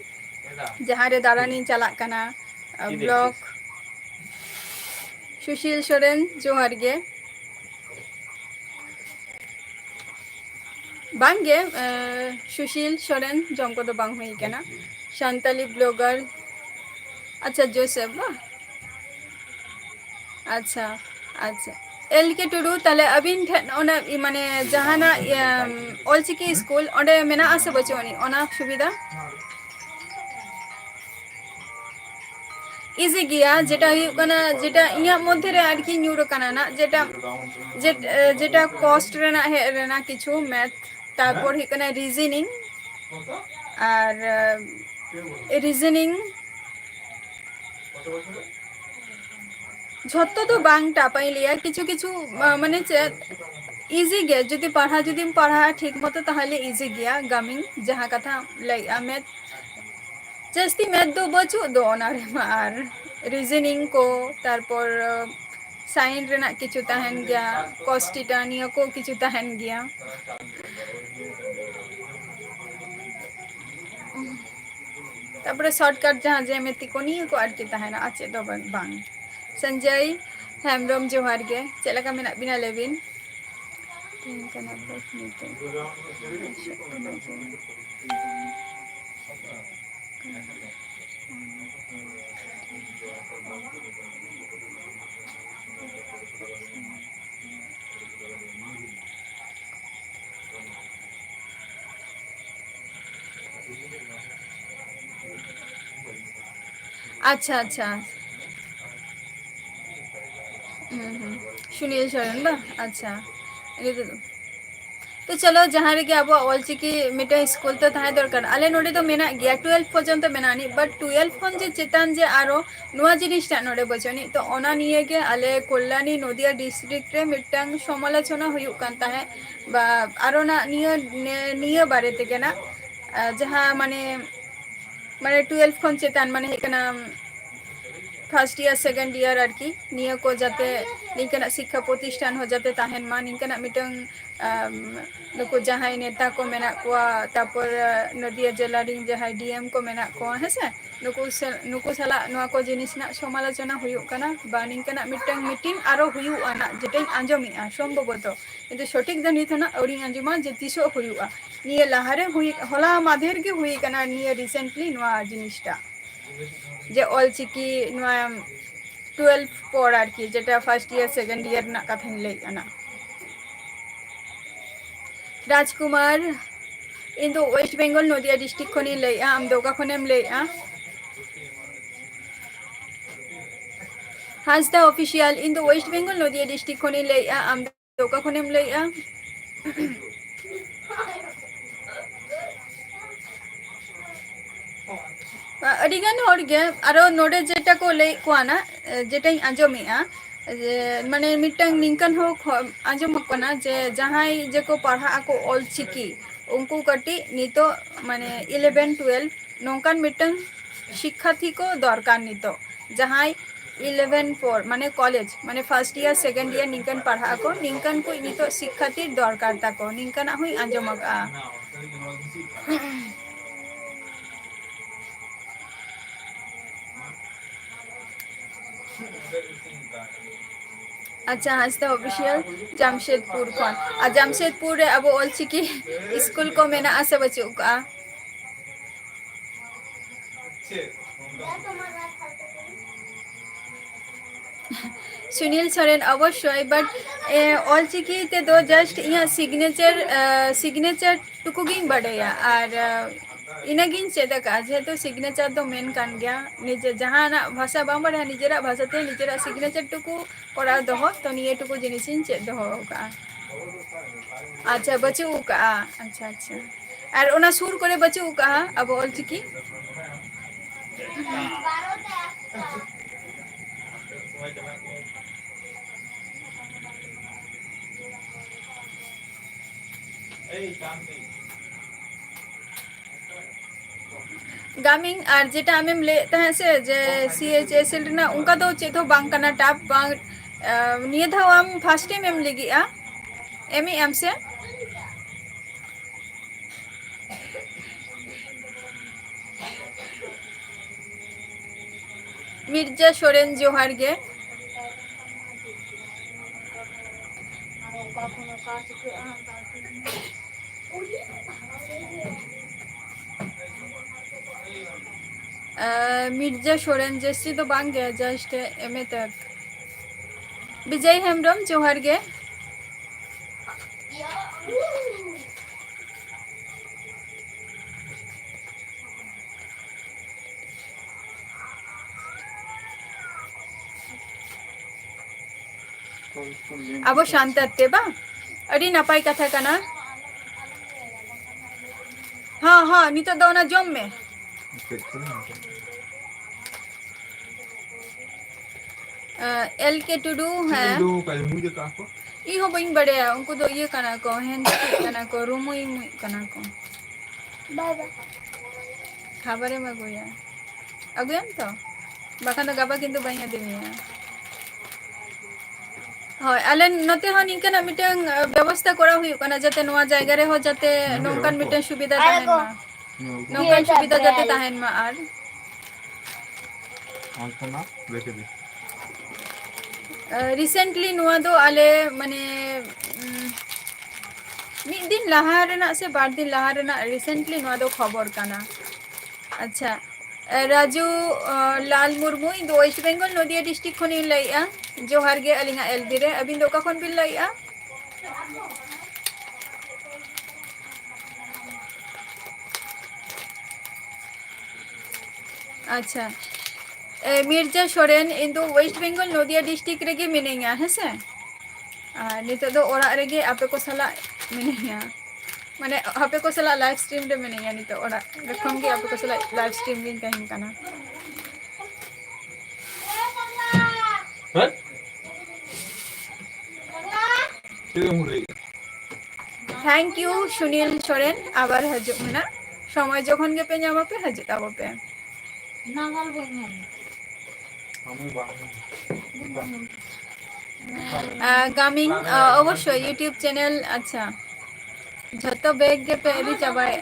ᱡᱟᱦᱟᱸᱨᱮ ᱫᱟᱬᱟᱱᱤᱧ ᱪᱟᱞᱟᱜ ᱠᱟᱱᱟ ᱵᱞᱚᱜ᱾ ᱥᱩᱥᱤᱞ ᱥᱚᱨᱮᱱ ᱡᱚᱦᱟᱨ ᱜᱮ᱾ ᱵᱟᱝᱜᱮ ᱥᱩᱥᱤᱞ ᱥᱚᱨᱮᱱ ᱡᱚᱢ ᱠᱚᱫᱚ ᱵᱟᱝ ᱦᱩᱭ ᱠᱟᱱᱟ᱾ ᱥᱟᱱᱛᱟᱞᱤ ᱵᱞᱚᱜᱟᱨ, ᱟᱪᱪᱷᱟ ᱡᱳᱥᱮᱯ ᱵᱟᱝ? ᱟᱪᱪᱷᱟ ᱟᱪᱪᱷᱟ ᱮᱞ ᱠᱮ ᱴᱩᱰᱩ, ᱛᱟᱦᱞᱮ ᱟᱵᱤᱱ ᱴᱷᱮᱱ ᱚᱱᱟ ᱢᱟᱱᱮ ᱡᱟᱦᱟᱱᱟᱜ ᱚᱞᱪᱤᱠᱤ ᱤᱥᱠᱩᱞ ᱚᱸᱰᱮ ᱢᱮᱱᱟᱜ ᱟᱥᱮ ᱵᱟᱹᱪᱩᱜ ᱟᱹᱱᱤᱡ ᱚᱱᱟ ᱥᱩᱵᱤᱫᱷᱟ? ᱤᱡᱤ ᱜᱮᱭᱟ ᱡᱮᱴᱟ ᱦᱩᱭᱩᱜ ᱠᱟᱱᱟ ᱡᱮᱴᱟ ᱤᱧᱟᱹᱜ ᱢᱚᱫᱽᱫᱷᱮᱨᱮ ᱟᱨᱠᱤ ᱧᱩᱨ ᱟᱠᱟᱱᱟ ᱱᱟᱜ ᱡᱮᱴᱟ ᱠᱚᱥᱴ ᱨᱮᱱᱟᱜ ᱦᱮᱡ ᱞᱮᱱᱟ ᱠᱤᱪᱷᱩ ᱢᱮᱛᱷ, ᱛᱟᱨᱯᱚᱨ ᱦᱩᱭᱩᱜ ᱠᱟᱱᱟ ᱨᱤᱡᱤᱱᱤᱝ ᱟᱨ ᱨᱤᱡᱤᱱᱤᱝ ᱡᱷᱚᱛᱚ ᱫᱚ ᱵᱟᱝ ᱴᱟᱯᱟᱧ ᱞᱟᱹᱭᱟ, ᱠᱤᱪᱷᱩ ᱠᱤᱪᱷᱩ ᱢᱟᱱᱮ ᱪᱮᱫ ᱤᱡᱤ ᱜᱮ ᱡᱩᱫᱤ ᱡᱩᱫᱤᱢ ᱯᱟᱲᱦᱟᱜᱼᱟ ᱴᱷᱤᱠ ᱢᱚᱛᱚ ᱛᱟᱦᱚᱞᱮ ᱤᱡᱤ ᱜᱮᱭᱟ ᱜᱟᱢᱤᱝ ᱡᱟᱦᱟᱸ ᱠᱟᱛᱷᱟ ᱞᱟᱹᱭᱮᱜᱼᱟ ᱢᱮᱛᱷ ᱡᱟᱹᱥᱛᱤ ᱢᱮᱛᱷ ᱫᱚ ᱵᱟᱹᱪᱩᱜ ᱫᱚ ᱚᱱᱟ ᱨᱮᱢᱟ, ᱟᱨ ᱨᱤᱡᱤᱱᱤᱝ ᱠᱚ ᱛᱟᱨᱯᱚᱨ ᱥᱟᱭᱮᱱ ᱨᱮᱱᱟᱜ ᱠᱤᱪᱷᱩ ᱛᱟᱦᱮᱱ ᱜᱮᱭᱟ, ᱠᱚᱥᱴᱤᱴᱟ ᱱᱤᱭᱟᱹ ᱠᱚ ᱠᱤᱪᱷᱩ ᱛᱟᱦᱮᱱ ᱜᱮᱭᱟ᱾ ᱛᱟᱨᱯᱚᱨᱮ ᱥᱚᱨᱴᱠᱟᱴ ᱡᱟᱦᱟᱸ ᱡᱮᱢᱮᱛᱤ ᱠᱚ ᱱᱤᱭᱟᱹ ᱠᱚ ᱟᱨᱠᱤ ᱛᱟᱦᱮᱱᱟ ᱟᱨ ᱪᱮᱫ ᱫᱚ ᱵᱟᱝ᱾ ᱥᱚᱧᱡᱚᱭ ᱦᱮᱢᱵᱨᱚᱢ ᱡᱚᱦᱟᱨ ᱜᱮ, ᱪᱮᱫ ᱞᱮᱠᱟ ᱢᱮᱱᱟᱜ ᱵᱤᱱᱟ ᱞᱟᱹᱭ ᱵᱤᱱ? ᱟᱪᱪᱷᱟ ᱟᱪᱪᱷᱟ ᱥᱩᱱᱤᱞ ᱥᱚᱨᱮᱱ ᱵᱟᱝ ᱟᱪᱪᱷᱟ᱾ ᱛᱚ ᱪᱚᱞᱚ ᱡᱟᱦᱟᱸ ᱨᱮᱜᱮ ᱟᱵᱚᱣᱟᱜ ᱚᱞᱪᱤᱠᱤ ᱢᱤᱫᱴᱮᱱ ᱤᱥᱠᱩᱞ ᱛᱚ ᱛᱟᱦᱮᱸ ᱫᱚᱨᱠᱟᱨ, ᱟᱞᱮ ᱱᱚᱰᱮ ᱫᱚ ᱢᱮᱱᱟᱜ ᱜᱮᱭᱟ 12 ᱯᱚᱨᱡᱚᱱᱛᱚ ᱢᱮᱱᱟᱜ ᱟᱹᱱᱤᱡ, ᱵᱟᱴ 12 ᱠᱷᱚᱱ ᱡᱮ ᱪᱮᱛᱟᱱ ᱡᱮ ᱟᱨᱚ ᱱᱚᱣᱟ ᱡᱤᱱᱤᱥᱴᱟᱜ ᱱᱚᱰᱮ ᱵᱟᱹᱪᱩᱜ ᱟᱹᱱᱤᱡ, ᱛᱚ ᱚᱱᱟ ᱱᱤᱭᱮ ᱟᱞᱮ ᱠᱚᱞᱞᱟᱱᱤ ᱱᱚᱫᱤᱭᱟ ᱰᱤᱥᱴᱨᱤᱠᱴ ᱨᱮ ᱢᱤᱫᱴᱟᱝ ᱥᱚᱢᱟᱞᱳᱪᱚᱱᱟ ᱦᱩᱭᱩᱜ ᱠᱟᱱ ᱛᱟᱦᱮᱸᱫ, ᱵᱟ ᱟᱨᱚᱱᱟᱜ ᱱᱤᱭᱟᱹ ᱵᱟᱨᱮ ᱛᱮᱜᱮ ᱱᱟᱜ ᱡᱟᱦᱟᱸ ᱢᱟᱱᱮ 12 ᱠᱷᱚᱱ ᱪᱮᱛᱟᱱ ᱢᱟᱱᱮ ᱦᱩᱭᱩᱜ ᱠᱟᱱᱟ ᱯᱷᱟᱥᱴ ᱤᱭᱟᱨ ᱥᱮᱠᱮᱱᱰ ᱤᱭᱟᱨ ᱟᱨᱠᱤ ᱱᱤᱭᱟᱹ ᱠᱚ ᱡᱟᱛᱮ ᱱᱤᱝᱠᱟᱹᱱᱟᱜ ᱥᱤᱠᱠᱷᱟ ᱯᱨᱚᱛᱤᱥᱴᱷᱟᱱ ᱦᱚᱸ ᱡᱟᱛᱮ ᱛᱟᱦᱮᱱ ᱢᱟ, ᱱᱤᱝᱠᱟᱹᱱᱟᱜ ᱢᱤᱫᱴᱟᱝ ᱱᱩᱠᱩ ᱡᱟᱦᱟᱸᱭ ᱱᱮᱛᱟ ᱠᱚ ᱢᱮᱱᱟᱜ ᱠᱚᱣᱟ, ᱛᱟᱨᱯᱚᱨ ᱱᱚᱫᱤᱭᱟ ᱡᱮᱞᱟ ᱨᱮᱱ ᱡᱟᱦᱟᱸᱭ ᱰᱤ ᱮᱢ ᱠᱚ ᱢᱮᱱᱟᱜ ᱠᱚᱣᱟ ᱦᱮᱸᱥᱮ, ᱱᱩᱠᱩ ᱥᱟᱞᱟᱜ ᱱᱚᱣᱟ ᱠᱚ ᱡᱤᱱᱤᱥ ᱨᱮᱱᱟᱜ ᱥᱚᱢᱟᱞᱳᱪᱚᱱᱟ ᱦᱩᱭᱩᱜ ᱠᱟᱱᱟ, ᱵᱟ ᱱᱤᱝᱠᱟᱹᱱᱟᱜ ᱢᱤᱫᱴᱟᱝ ᱢᱤᱴᱤᱝ ᱟᱨᱚ ᱦᱩᱭᱩᱜᱼᱟ ᱡᱮᱴᱟᱧ ᱟᱸᱡᱚᱢᱮᱫᱼᱟ ᱥᱚᱢᱵᱷᱚᱵᱚᱛᱚ, ᱠᱤᱱᱛᱩ ᱥᱚᱴᱷᱤᱠ ᱫᱚ ᱱᱤᱛ ᱦᱚᱸ ᱟᱹᱣᱨᱤᱧ ᱟᱸᱡᱚᱢᱟ ᱡᱮ ᱛᱤᱥᱚᱜ ᱦᱩᱭᱩᱜᱼᱟ᱾ ᱱᱤᱭᱟᱹ ᱞᱟᱦᱟᱨᱮ ᱦᱚᱞᱟ ᱢᱟᱫᱷᱮᱨ ᱜᱮ ᱦᱩᱭ ᱟᱠᱟᱱᱟ ᱱᱤᱭᱟᱹ ᱨᱤᱥᱮᱱᱴᱞᱤ ᱱᱚᱣᱟ ᱡᱤᱱᱤᱥᱴᱟ, ᱡᱮ ᱚᱞᱪᱤᱠᱤ ᱱᱚᱣᱟ 12 ᱯᱚᱨ ᱟᱨᱠᱤ ᱡᱮᱴᱟ ᱯᱷᱟᱥᱴ ᱤᱭᱟᱨ ᱥᱮᱠᱮᱱᱰ ᱤᱭᱟᱨ ᱨᱮᱱᱟᱜ ᱠᱟᱛᱷᱟᱧ ᱞᱟᱹᱭᱮᱫ ᱠᱟᱱᱟ᱾ ᱨᱟᱡᱽᱠᱩᱢᱟᱨ ᱤᱧ ᱫᱚ ᱳᱭᱮᱥᱴ ᱵᱮᱝᱜᱚᱞ ᱱᱚᱫᱤᱭᱟ ᱰᱤᱥᱴᱤᱠ ᱠᱷᱚᱱᱤᱧ ᱞᱟᱹᱭᱮᱫᱼᱟ, ᱟᱢ ᱫᱚ ᱚᱠᱟ ᱠᱷᱚᱱᱮᱢ ᱞᱟᱹᱭᱮᱫᱼᱟ? ᱦᱟᱸᱥᱫᱟ ᱚᱯᱷᱤᱥᱤᱭᱟᱞ, ᱤᱧ ᱫᱚ ᱳᱭᱮᱥᱴ ᱵᱮᱝᱜᱚᱞ ᱱᱚᱫᱤᱭᱟ ᱰᱤᱥᱴᱤᱠ ᱠᱷᱚᱱᱤᱧ ᱞᱟᱹᱭᱮᱫᱼᱟ, ᱟᱢ ᱫᱚ ᱚᱠᱟ ᱠᱷᱚᱱᱮᱢ ᱞᱟᱹᱭᱮᱫᱼᱟ? ᱟᱹᱰᱤᱜᱟᱱ ᱦᱚᱲᱜᱮ ᱟᱨᱚ ᱱᱚᱰᱮ ᱡᱮᱴᱟ ᱠᱚ ᱞᱟᱹᱭᱮᱫ ᱠᱚᱣᱟ ᱱᱟ ᱡᱮᱴᱟᱧ ᱟᱸᱡᱚᱢᱮᱫᱼᱟ, ᱢᱟᱱᱮ ᱢᱤᱫᱴᱟᱝ ᱱᱤᱝᱠᱟᱹᱱ ᱦᱚᱸ ᱟᱸᱡᱚᱢᱚᱜ ᱠᱟᱱᱟ ᱡᱮ ᱡᱟᱦᱟᱸᱭ ᱡᱮᱠᱚ ᱯᱟᱲᱦᱟᱜ ᱟᱠᱚ ᱚᱞᱪᱤᱠᱤ ᱩᱱᱠᱩ ᱠᱟᱹᱴᱤᱡ ᱱᱤᱛᱚᱜ ᱢᱟᱱᱮ 11-12 ᱱᱚᱝᱠᱟᱱ ᱢᱤᱫᱴᱟᱝ ᱥᱤᱠᱠᱷᱟᱨᱛᱷᱤ ᱠᱚ ᱫᱚᱨᱠᱟᱨ ᱱᱤᱛᱚᱜ, ᱡᱟᱦᱟᱸᱭ 11 ᱯᱚᱨ ᱢᱟᱱᱮ ᱠᱚᱞᱮᱡᱽ ᱢᱟᱱᱮ ᱯᱷᱟᱥᱴ ᱤᱭᱟᱨ ᱥᱮᱠᱮᱱᱰ ᱤᱭᱟᱨ ᱱᱤᱝᱠᱟᱹᱱ ᱯᱟᱲᱦᱟᱜ ᱟᱠᱚ, ᱱᱤᱝᱠᱟᱹᱱ ᱠᱚ ᱱᱤᱛᱚᱜ ᱥᱤᱠᱠᱷᱟᱨᱛᱷᱤ ᱫᱚᱨᱠᱟর ᱛᱟᱠᱚ, ᱱᱤᱝᱠᱟᱹᱱᱟᱜ ᱦᱚᱧ ᱟᱸᱡᱚᱢ ᱟᱠᱟᱫᱼᱟ᱾ ᱟᱪᱪᱷᱟ ᱦᱟᱸᱥᱫᱟ ᱚᱯᱷᱤᱥᱤᱭᱟᱞ ᱡᱟᱢᱥᱮᱫᱽᱯᱩᱨ ᱠᱷᱚᱱ, ᱟᱨ ᱡᱟᱢᱥᱮᱫᱽᱯᱩᱨ ᱨᱮ ᱟᱵᱚ ᱚᱞᱪᱤᱠᱤ ᱤᱥᱠᱩᱞ ᱠᱚ ᱢᱮᱱᱟᱜ ᱟᱥᱮ ᱵᱟᱹᱪᱩᱜ ᱠᱟᱜᱼᱟ? ᱥᱩᱱᱤᱞ ᱥᱚᱨᱮᱱ ᱚᱵᱚᱥᱥᱳᱭ, ᱵᱟᱴ ᱚᱞᱪᱤᱠᱤ ᱛᱮᱫᱚ ᱡᱟᱥᱴ ᱤᱧᱟᱹᱜ ᱥᱤᱜᱽᱱᱮᱪᱟᱨ ᱴᱩᱠᱩ ᱜᱤᱧ ᱵᱟᱰᱟᱭᱟ, ᱟᱨ ᱤᱱᱟᱹᱜᱤᱧ ᱪᱮᱫ ᱟᱠᱟᱫᱼᱟ, ᱡᱮᱦᱮᱛᱩ ᱥᱤᱜᱽᱱᱮᱪᱟᱨ ᱫᱚ ᱢᱮᱱ ᱠᱟᱱ ᱜᱮᱭᱟ, ᱱᱤᱡᱮ ᱡᱟᱦᱟᱱᱟᱜ ᱵᱷᱟᱥᱟ ᱵᱟᱢ ᱵᱟᱲᱟᱭᱟ ᱱᱤᱡᱮᱨᱟᱜ ᱵᱷᱟᱥᱟᱛᱮ ᱱᱤᱡᱮᱨᱟᱜ ᱥᱤᱜᱽᱱᱮᱪᱟᱨ ᱴᱩᱠᱩ ᱠᱚᱨᱟᱣ ᱫᱚᱦᱚ, ᱛᱚ ᱱᱤᱭᱟᱹ ᱴᱩᱠᱩ ᱡᱤᱱᱤᱥᱤᱧ ᱪᱮᱫ ᱫᱚᱦᱚ ᱟᱠᱟᱫᱼᱟ᱾ ᱟᱪᱪᱷᱟ ᱵᱟᱹᱪᱩᱜ ᱠᱟᱜᱼᱟ, ᱟᱪᱪᱷᱟ ᱟᱪᱪᱷᱟ ᱟᱨ ᱚᱱᱟ ᱥᱩᱨ ᱠᱚᱨᱮ ᱵᱟᱹᱪᱩᱜ ᱠᱟᱜᱼᱟ ᱟᱵᱚ ᱚᱞᱪᱤᱠᱤ? গামিং আর যেটা আমি ᱞᱟᱹᱭᱮᱫ ᱛᱟᱦᱮᱸ ᱥᱮ ᱡᱮ CHSL ᱨᱮᱱᱟᱜ ᱚᱱᱠᱟ ᱫᱚ ᱪᱮᱫ ᱦᱚᱸ ᱵᱟᱝ ᱠᱟᱱᱟ ᱴᱟᱯ ᱵᱟᱝ ᱱᱤᱭᱟᱹ ᱫᱷᱟᱣ ᱟᱢ ᱯᱷᱟᱥᱴ ᱴᱟइम ᱮᱢ ᱞᱟᱹᱜᱤᱫᱼᱟ ᱮᱢᱮᱜ ᱟᱢ ᱥᱮ? ᱢᱤᱨᱡᱟ ᱥᱚᱨᱮᱱ ᱡᱚᱦᱟᱨ ᱜᱮ᱾ ᱢᱤᱨᱡᱟ ᱥᱚᱨᱮᱱ ᱡᱟᱹᱥᱛᱤ ᱫᱚ ᱵᱟᱝ ᱜᱮ ᱡᱟᱥᱴ MA ᱛᱟᱠ᱾ ᱵᱤᱡᱚᱭ ᱦᱮᱢᱵᱨᱚᱢ ᱡᱚᱦᱟᱨ ᱜᱮ᱾ ᱟᱵᱚ ᱥᱟᱱᱛᱟᱲ ᱛᱮ ᱵᱟᱝ ᱟᱹᱰᱤ ᱱᱟᱯᱟᱭ ᱠᱟᱛᱷᱟ ᱠᱟᱱᱟ᱾ ᱦᱚᱸ ᱦᱚᱸ ᱱᱤᱛᱚᱜ ᱫᱚ ᱚᱱᱟ ᱡᱚᱢ ᱢᱮ᱾ LK ᱴᱩᱰᱩ ᱦᱮᱸ ᱤᱧ ᱦᱚᱸ ᱵᱟᱹᱧ ᱵᱟᱲᱟᱭᱟ ᱩᱱᱠᱩ ᱫᱚ ᱤᱭᱟᱹ ᱠᱟᱱᱟ ᱠᱚ ᱦᱮᱸᱫᱮ ᱠᱟᱱᱟ ᱠᱚ ᱨᱩᱢᱩᱭ ᱢᱩᱭ ᱠᱟᱱᱟ ᱠᱚ᱾ খাবারেম আগুয়া আগুয়াম তো বাখান তো গাবা কিন্তু বাই ইদি মেয়া। হয় আলে নতে হন ইনকানা মিটাং ব্যবস্থা করা হুয়ুᱜ কানা যাতে নোয়া জায়গা রে হো যাতে নংকান মিটাং সুবিধা তাহেন মা নংকান সুবিধা যাতে তাহেন মা আর রিসেন্টলি নোয়া দো আলে মানে ᱢᱤᱫ ᱫᱤᱱ ᱞᱟᱦᱟ ᱨᱮᱱᱟᱜ ᱥᱮ ᱵᱟᱨ ᱫᱤᱱ ᱞᱟᱦᱟ ᱨᱮᱱᱟᱜ ᱨᱤᱥᱮন্টলি ᱱᱚᱣᱟ ᱫᱚ ᱠᱷᱚᱵᱚᱨ ᱠᱟᱱᱟ᱾ ᱟᱪᱪᱷᱟ ᱨᱟᱡᱩ ᱞᱟᱞ ᱢᱩᱨᱢᱩ ᱤᱧ ᱫᱚ ᱳᱭᱮᱥᱴ ᱵᱮᱝᱜᱚᱞ ᱱᱚᱫᱤᱭᱟ ᱰᱤᱥᱴᱨᱤᱠᱴ ᱠᱷᱚᱱᱤᱧ ᱞᱟᱹᱭᱮᱜᱼᱟ᱾ ᱡᱚᱦᱟᱨ ᱜᱮ ᱟᱹᱞᱤᱧᱟᱜ LB ᱨᱮ ᱟᱹᱵᱤᱱ ᱫᱚ ᱚᱠᱟ ᱠᱷᱚᱱ ᱵᱤᱱ ᱞᱟᱹᱭᱮᱜᱼᱟ? ᱟᱪᱪᱷᱟ ᱢᱤᱨᱡᱟ ᱥᱚᱨᱮᱱ ᱤᱧ ᱫᱚ ᱳᱭᱮᱥᱴ ᱵᱮᱝᱜᱚᱞ ᱱᱚᱫᱤᱭᱟ ᱰᱤᱥᱴᱨᱤᱠᱴ ᱨᱮᱜᱮ ᱢᱤᱱᱟᱹᱧᱟ ᱦᱮᱸᱥᱮ ᱟᱨ ᱱᱤᱛᱚᱜ ᱫᱚ ᱚᱲᱟᱜ ᱨᱮᱜᱮ ᱟᱯᱮ ᱠᱚ ᱥᱟᱞᱟᱜ ᱢᱤᱱᱟᱹᱧᱟ ᱢᱟᱱᱮ ᱟᱯᱮ ᱠᱚ ᱥᱟᱞᱟᱜ ᱞᱟᱭᱤᱵᱷ ᱥᱴᱨᱤᱢ ᱨᱮ ᱢᱤᱱᱟᱹᱧᱟ ᱱᱤᱛᱚᱜ ᱚᱲᱟᱜ ᱡᱚᱠᱷᱚᱱ ᱜᱮ ᱟᱯᱮ ᱠᱚ ᱥᱟᱞᱟᱜ ᱞᱟᱭᱤᱵᱷ ᱥᱴᱨᱤᱢ ᱨᱤᱧ ᱛᱟᱦᱮᱱ ᱠᱟᱱᱟ᱾ থ্যাংক ইউ সুনীল সরেন আবার হাজুগ মেনা সময় যখন গে পে ᱧᱟᱢᱟ ᱯᱮ ᱦᱤᱡᱩᱜ ᱛᱟᱵᱚ ᱯᱮ নাগাল বইন গামিং অবশ্যই ইউটিউব চ্যানেল আচ্ছা যত বেগ গে পে ইদি চাবায়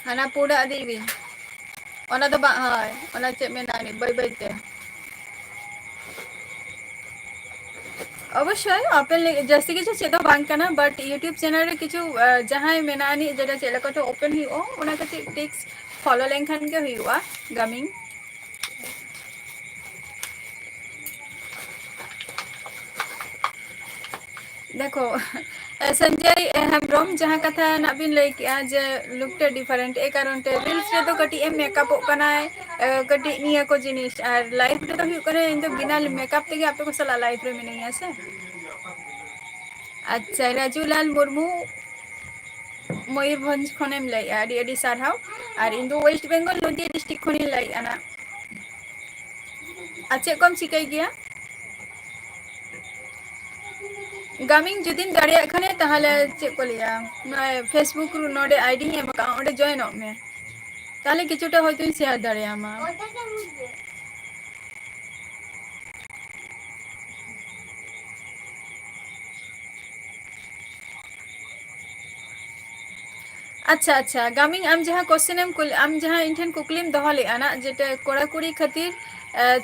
হানা পুরা দিবি ওনা তো বা হয় ওনা চে মেনা নি বাই বাই তে অবশ্যই ওপেন জাস্তি কিছু চেতো বাং কানা বাট ইউটিউব চ্যানেল রে কিছু জাহাই মেনানি যেটা চেলাকাতে ওপেন হিও ওনা কাতে টিক্স ফলো লেনখান গে হিওয়া গামিং देखो संजय हेम्ब्रम जहाँ कथा ना बिन लई किया जे लुकटे डिफरेंट ए कारण ते रील्स रे तो कटी एम मेकअप कना कटी निया को जिनिस और लाइफ रे तो हुई करे इन तो बिना मेकअप ते आपे को सला लाइफ रे में नहीं है से अच्छा राजूलाल मुर्मू मयूरभंज खनेम लई आडी आडी सारहाव और इन दो वेस्ट बेंगल नदिया डिस्ट्रिक्ट खनि लई आना अच्छा कम चिकाई गया गामिंग जुदिन दाड़िया खाने ताहले चे को लिया फेसबुक नोडे आईडी एम का ओडे जॉइन ऑफ में ताहले किछुटा होयतो शेयर दाड़िया मा अच्छा अच्छा गामिंग आम जहाँ क्वेश्चन आम जहाँ इनठन कुकलीम दोहो लेआना जेटे कोड़ा कुड़ी खातिर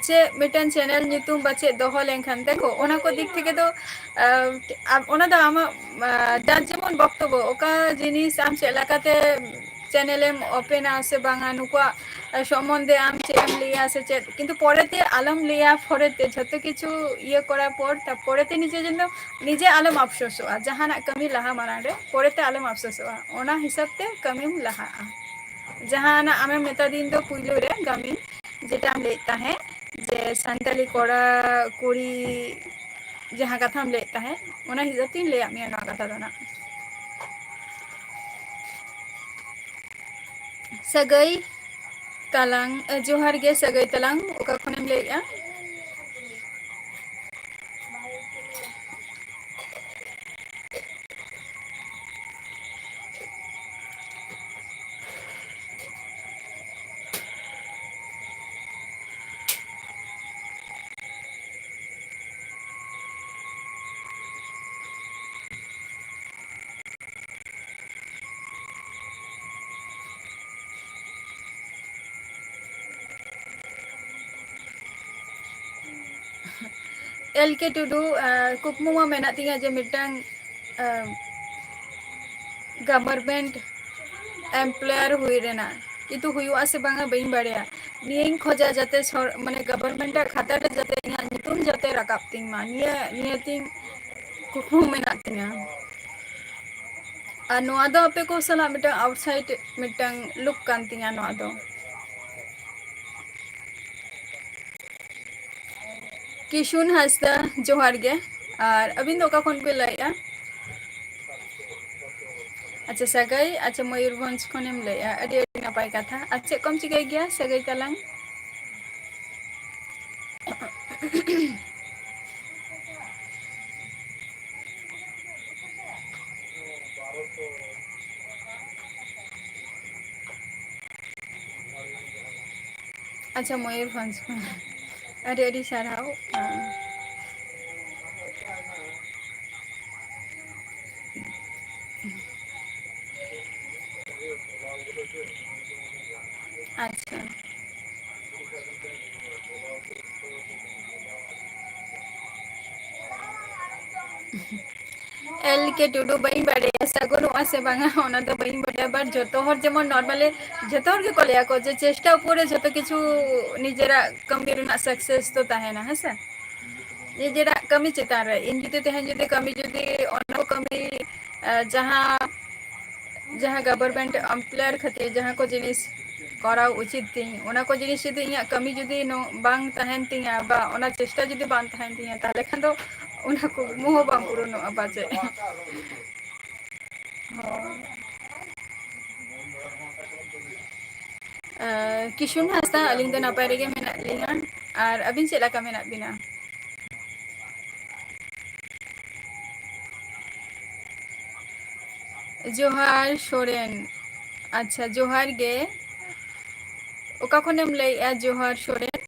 चे मिटन चैनल नितुम बचे दोहो लेनखान देखो ओना को दिक थेके दो ओना दा आमा जान जेमन बक्तव्य ओका जिनिस आम चेलाकाते चैनल एम ओपेना से बांगा नुकुआ সম্বন্ধে আম চেম লিয়া আছে কিন্তু পরেতে আলম লিয়া পরেতে যত কিছু ইয়ে করার পর তা পরেতে নিজে জন্য নিজে আলম আফসোসওয়া জাহানাক কামি লাহা মানারে পরেতে আলম আফসোসওয়া ওনা হিসাবতে কামিম লাহা জাহানা আমে মেতা দিন তো পুইলো রে গামি যেটা আম লেতা হ্যাঁ যে সান্তালি করা কুড়ি जहाँ कथाम ले तहे ओना हिसाब तीन ले आमिया ना कथा दो ना सगई तलांग जोहार गे सगई तलांग ओका खनेम लेया एल के टुडू कुकमु मा मेना तिंगा जे मिटांग गवर्नमेंट एम्प्लॉयर हुई रेना कितु हुआ से बांगा बइन बड़िया नियंग खोजा जाते माने गवर्नमेंट खाता रे जाते इना नितुम जाते रकाब तिंग मा निया निया तिंग कुकमु मेना तिंगा नोआ दो आपे को सला मिटांग आउटसाइड मिटांग लुक कान तिंगा नोआ दो किशुन हंसदा जोहार गे और अबिन दो का खन को लाया अच्छा सगई अच्छा मयूरभंज खनेम लाया अडी अडी नपाय कथा अच्छा कम चिकाई गया सगई तलांग अच्छा मयूरभंज अडी अडी साराव अच्छा एल के टुडू बई बड़े सगुन से बांगा ओना तो बई बड़े बार जतो हर जेमन नॉर्मली जतो हर के कोलिया को जे चेष्टा पूरे जतो किछु निजेरा कमी रना सक्सेस तो ताहेना हसे निजेरा कमी चितान रे इन जुदी तेहन जुदी कमी जुदी ओना कमी जहां जहां गवर्नमेंट एम्प्लॉयर खातिर जहां को जिनिस कराव उचित तिंग ओना को जिनिस जुदी इया कमी जुदी नो बांग ताहेन तिंगा बा ओना चेष्टा जुदी बांग ताहेन तिंगा ताले खान दो ओना को मुह बांग पुरोनो बाजे किशुन हंसदा अलिंग दो नपाय रेगे मेना लिंगा और अबिन चेला का मेना बिना जोहार सोरेन अच्छा जोहार गे ओका खनेम लैया जोहार सोरेन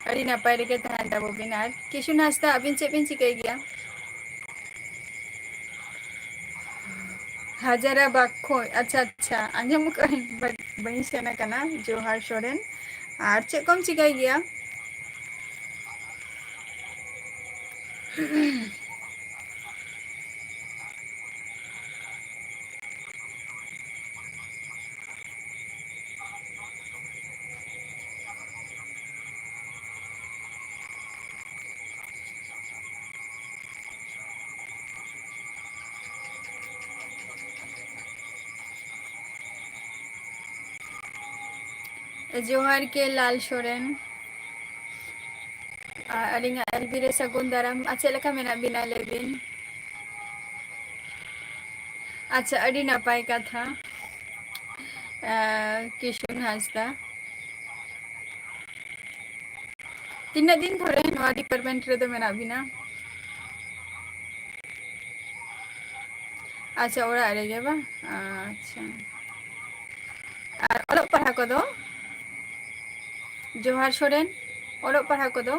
अड़ी नपाय रेगे तहान दाबो बिन आर किशुन हंसदा अबिन चेक बिन चिकाई गया हजारा बाखो अच्छा अच्छा आंजम कहीं बही सेना कना जोहार सोरेन और चेक कम चिकाई गया जोहार के लाल सोरेन अलिंगा एलबीरे सगुन दाराम अच्छा लेका मेना बिना लेबिन अच्छा अड़ी नपाय कथा किशुन हंसदा तीना दिन धरे नोआ डिपार्टमेंट रे दो मेना बिना अच्छा ओरा रेगे बा अच्छा और ओलग पढ़ा को दो जोहार सोरेन ओलग पढ़ा को दो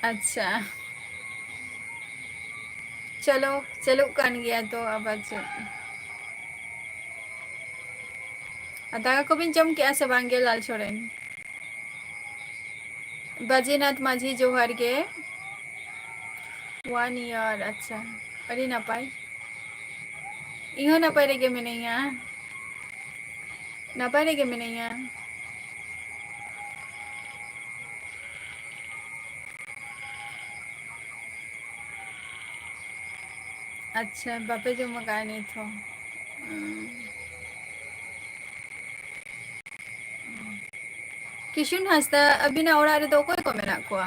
अच्छा चलो चलो कान गया तो अब दाका को बिन जम के से बांगे लाल सोरेन बजीनाथ माझी जोहार गे 1 ईयर अच्छा अड़ी नपाय इहो नपाय रेगे मिनैया नपाय रेगे मिनैया अच्छा बापे जम कहा नित हो किशुन हांसदा अबिना ओड़ा रे दो कोई को मेना कोआ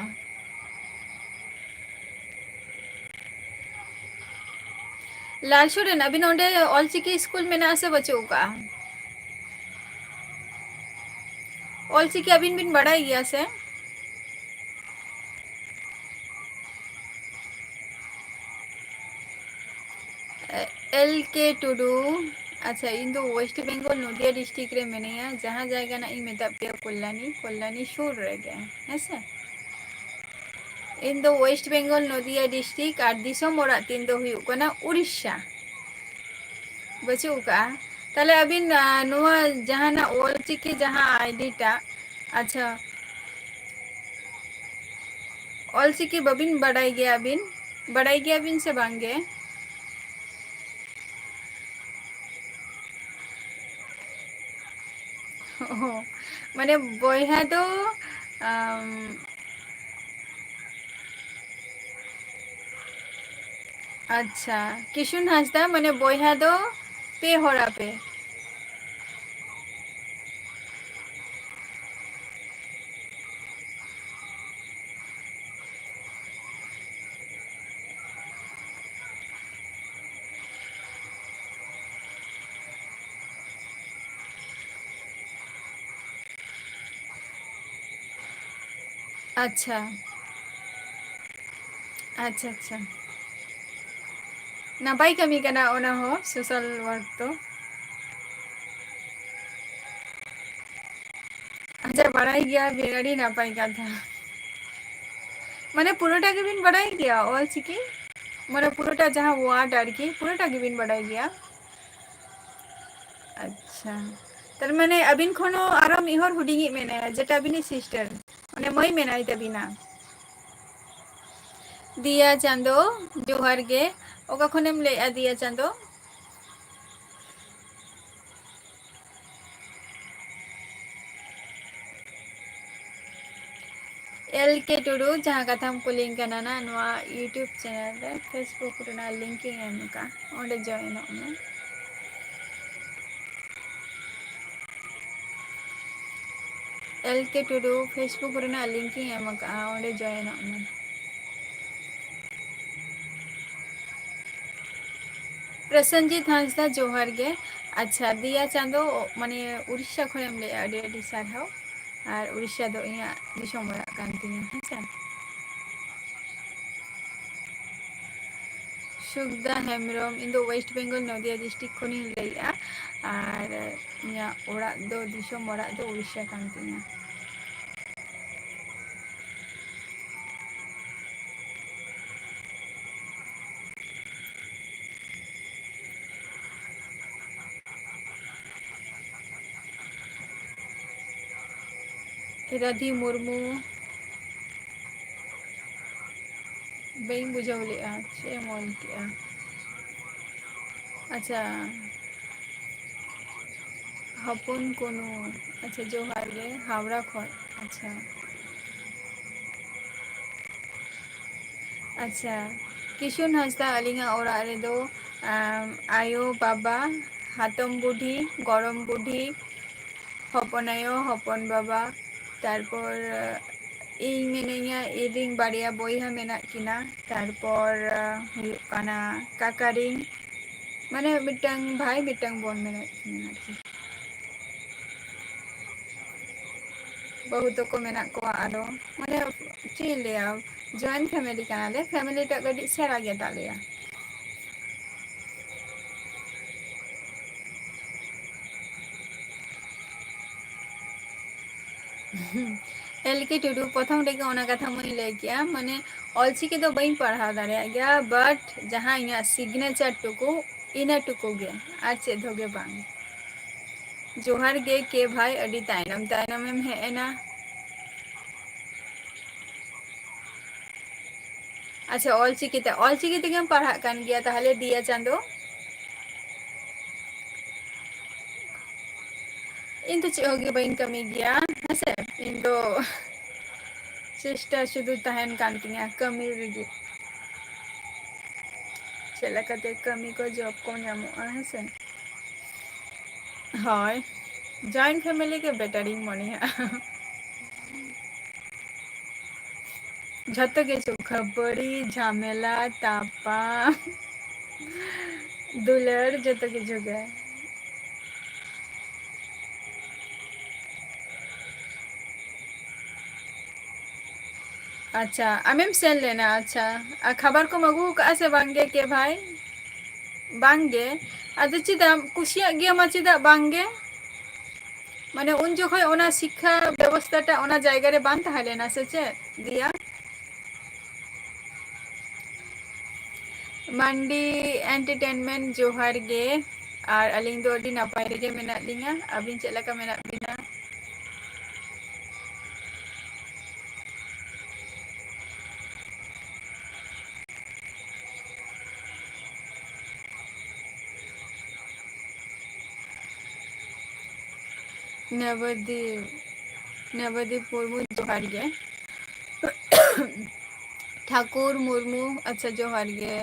लालसोरेन अबिन ओंडे ऑलचिकी स्कूल मेना से बचो का ऑलचिकी अबिन बिन बड़ाई गया से एल के टुडू अच्छा इन दो वेस्ट बंगाल नदिया डिस्ट्रिक्ट रे मेनिया जहाँ जायगा ना इन मेता पे कल्याणी कल्याणी सुर रे गे ऐसे इन दो वेस्ट बंगाल नदिया डिस्ट्रिक्ट और दिसम ओड़ा तीन दो हुई कना उड़ीसा बचू का ताले अबिन नुआ जहाँ ना ऑलचिकी जहाँ आईडीटा अच्छा ऑलचिकी बबिन बड़ाई गया बिन से बांगे माने बयहा दो अच्छा किशुन हांसदा माने बयहा दो पे हरा पे अच्छा अच्छा अच्छा नापाई कमी कना ओना हो सोशल वर्क तो अच्छा बड़ाई गया बेगड़ी नापाई का था माने पुरोटा के बिन बड़ाई गया ऑलचिकी माने पुरोटा जहाँ वार्ड आरकी पुरोटा के बिन बड़ाई गया अच्छा तर माने अबिन खनो आरो मिहर हुडिंगी मेने जेटा अबिनी सिस्टर माने मई मेनाई तबिना दिया चांदो जोहार गे ओका खनेम ले दिया चांदो एल के टुडू जहाँ कथा हम कुलिंग कना ना नवा यूट्यूब चैनल रे फेसबुक रे लिंकिंग एम का ओंडे जॉइन हो एल के टुडू फेसबुक रे लिंकिंग एम का ओंडे जॉइन हो प्रसन्नजीत हांसदा जोहार गे अच्छा दिया चांदो माने उड़ीसा खनेम ले आडे आडे सारहाव और उड़ीसा दो इया दिसम ओड़ा कान तिया हेंसे सुखदा हेम्ब्रम इन दो वेस्ट बंगाल नदिया डिस्ट्रिक्ट खनि लैया और इया ओड़ा दो दिसम ओड़ा दो उड़ीसा कान तिया राधी मुर्मू बई बुझाव लेआ चे मोल केआ अच्छा हपुन कोनो अच्छा जोहार गे हावड़ा खन अच्छा अच्छा किशुन हांसदा अलिंगा ओड़ा रे दो आयो बाबा हातम बुढ़ी गरम बुढ़ी हपन आयो हपन बाबा तारपर ᱤᱧ ᱢᱤᱱᱟᱹᱧᱟ ᱤᱧᱨᱮᱱ ᱵᱟᱨᱭᱟ ᱵᱚᱭᱦᱟ ᱢᱮᱱᱟᱜ ᱠᱤᱱᱟ ᱛᱟᱨᱯᱚᱨ ᱦᱩᱭᱩᱜ ᱠᱟᱱᱟ ᱠᱟᱠᱟᱨᱤᱧ ᱢᱟᱱᱮ ᱢᱤᱫᱴᱟᱝ ᱵᱷᱟᱭ ᱢᱤᱫᱴᱟᱝ ᱵᱳᱱ ᱢᱮᱱᱟᱜ ᱠᱤᱱᱟ ᱟᱨᱠᱤ ᱵᱟᱹᱦᱩ ᱛᱟᱠᱚ ᱢᱮᱱᱟᱜ ᱠᱚᱣᱟ ᱟᱨᱚ ᱢᱟᱱᱮ ᱪᱮᱫ ᱤᱧ ᱞᱟᱹᱭᱟ ᱡᱚᱭᱮᱱᱴ ᱯᱷᱮᱢᱮᱞᱤ ᱠᱟᱱᱟᱞᱮ ᱯᱷᱮᱢᱮᱞᱤ ᱴᱟᱜ ᱠᱟᱹᱴᱤᱡ ᱥᱮᱬᱟ ᱜᱮᱛᱟᱞᱮᱭᱟ एल के टुडू प्रथम रेगे ओना कथा मुई लई गया माने ऑलचिकी दो बई पढ़ा दाड़े गया बट जहाँ इया सिग्नेचर टुकु इना टुकु गे आर चेद होगे बांग जोहार गे के भाई अडी तायनम तायनम एम हे एना अच्छा ऑलचिकी तेगेम पढ़ा कान गया ताहले दिया चांदो इन तो चेद होगे बई कमी गया हसे इन दो चेष्टा शुद्ध तहन कान तिया कमी रेगे ᱪᱮᱫ ᱞᱮᱠᱟᱛᱮ ᱠᱟᱹᱢᱤ ᱠᱚ ᱡᱚᱵ ᱠᱚ ᱧᱟᱢᱚᱜᱼᱟ ᱦᱮᱸᱥᱮ᱾ ᱦᱳᱭ ᱡᱚᱭᱮᱱᱴ ᱯᱷᱮᱢᱮᱞᱤ ᱜᱮ ᱵᱮᱴᱟᱨᱤᱧ ᱢᱚᱱᱮᱭᱟ᱾ ᱡᱷᱚᱛᱚ ᱠᱤᱪᱷᱩ ᱠᱷᱟᱹᱯᱟᱹᱨᱤ ᱡᱷᱟᱢᱮᱞᱟ ᱛᱟᱯᱟᱢ ᱫᱩᱞᱟᱹᱲ ᱡᱚᱛᱚ ᱠᱤᱪᱷᱩ ᱜᱮ᱾ ᱟᱪᱪᱷᱟ ᱟᱢᱮᱢ ᱥᱮᱱ ᱞᱮᱱᱟ ᱟᱪᱪᱷᱟ ᱟᱨ ᱠᱷᱟᱵᱟᱨ ᱠᱚᱢ ᱟᱹᱜᱩ ᱟᱠᱟᱫᱼᱟ ᱥᱮ ᱵᱟᱝᱜᱮ ᱠᱮ ᱵᱷᱟᱭ? ᱵᱟᱝᱜᱮ ᱟᱫᱚ ᱪᱮᱫᱟᱜ ᱠᱩᱥᱤᱭᱟᱜ ᱜᱮᱭᱟ ᱢᱟ ᱪᱮᱫᱟᱜ ᱵᱟᱝᱜᱮ? ᱢᱟᱱᱮ ᱩᱱ ᱡᱚᱠᱷᱚᱱ ᱚᱱᱟ ᱥᱤᱠᱠᱷᱟ ᱵᱮᱵᱚᱥᱛᱷᱟ ᱴᱟ ᱚᱱᱟ ᱡᱟᱭᱜᱟ ᱨᱮ ᱵᱟᱝ ᱛᱟᱦᱮᱸ ᱞᱮᱱᱟ ᱥᱮ ᱪᱮᱫ ᱫᱤᱭᱟ? ᱢᱟᱱᱰᱤ ᱮᱱᱴᱟᱨᱴᱮᱱᱢᱮᱱᱴ ᱡᱚᱦᱟᱨ ᱜᱮ᱾ ᱟᱨ ᱟᱹᱞᱤᱧ ᱫᱚ ᱟᱹᱰᱤ ᱱᱟᱯᱟᱭ ᱨᱮᱜᱮ ᱢᱮᱱᱟᱜ ᱞᱤᱧᱟᱹ, ᱟᱹᱵᱤᱱ ᱪᱮᱫ ᱞᱮᱠᱟ ᱢᱮᱱᱟᱜ ᱵᱤᱱᱟ? ᱱᱚᱵᱚᱫᱤᱯ ᱢᱩᱨᱢᱩ ᱡᱚᱦᱟᱨ ᱜᱮ᱾ ᱴᱷᱟᱠᱩᱨ ᱢᱩᱨᱢᱩ ᱟᱪᱪᱷᱟ ᱡᱚᱦᱟᱨ ᱜᱮ᱾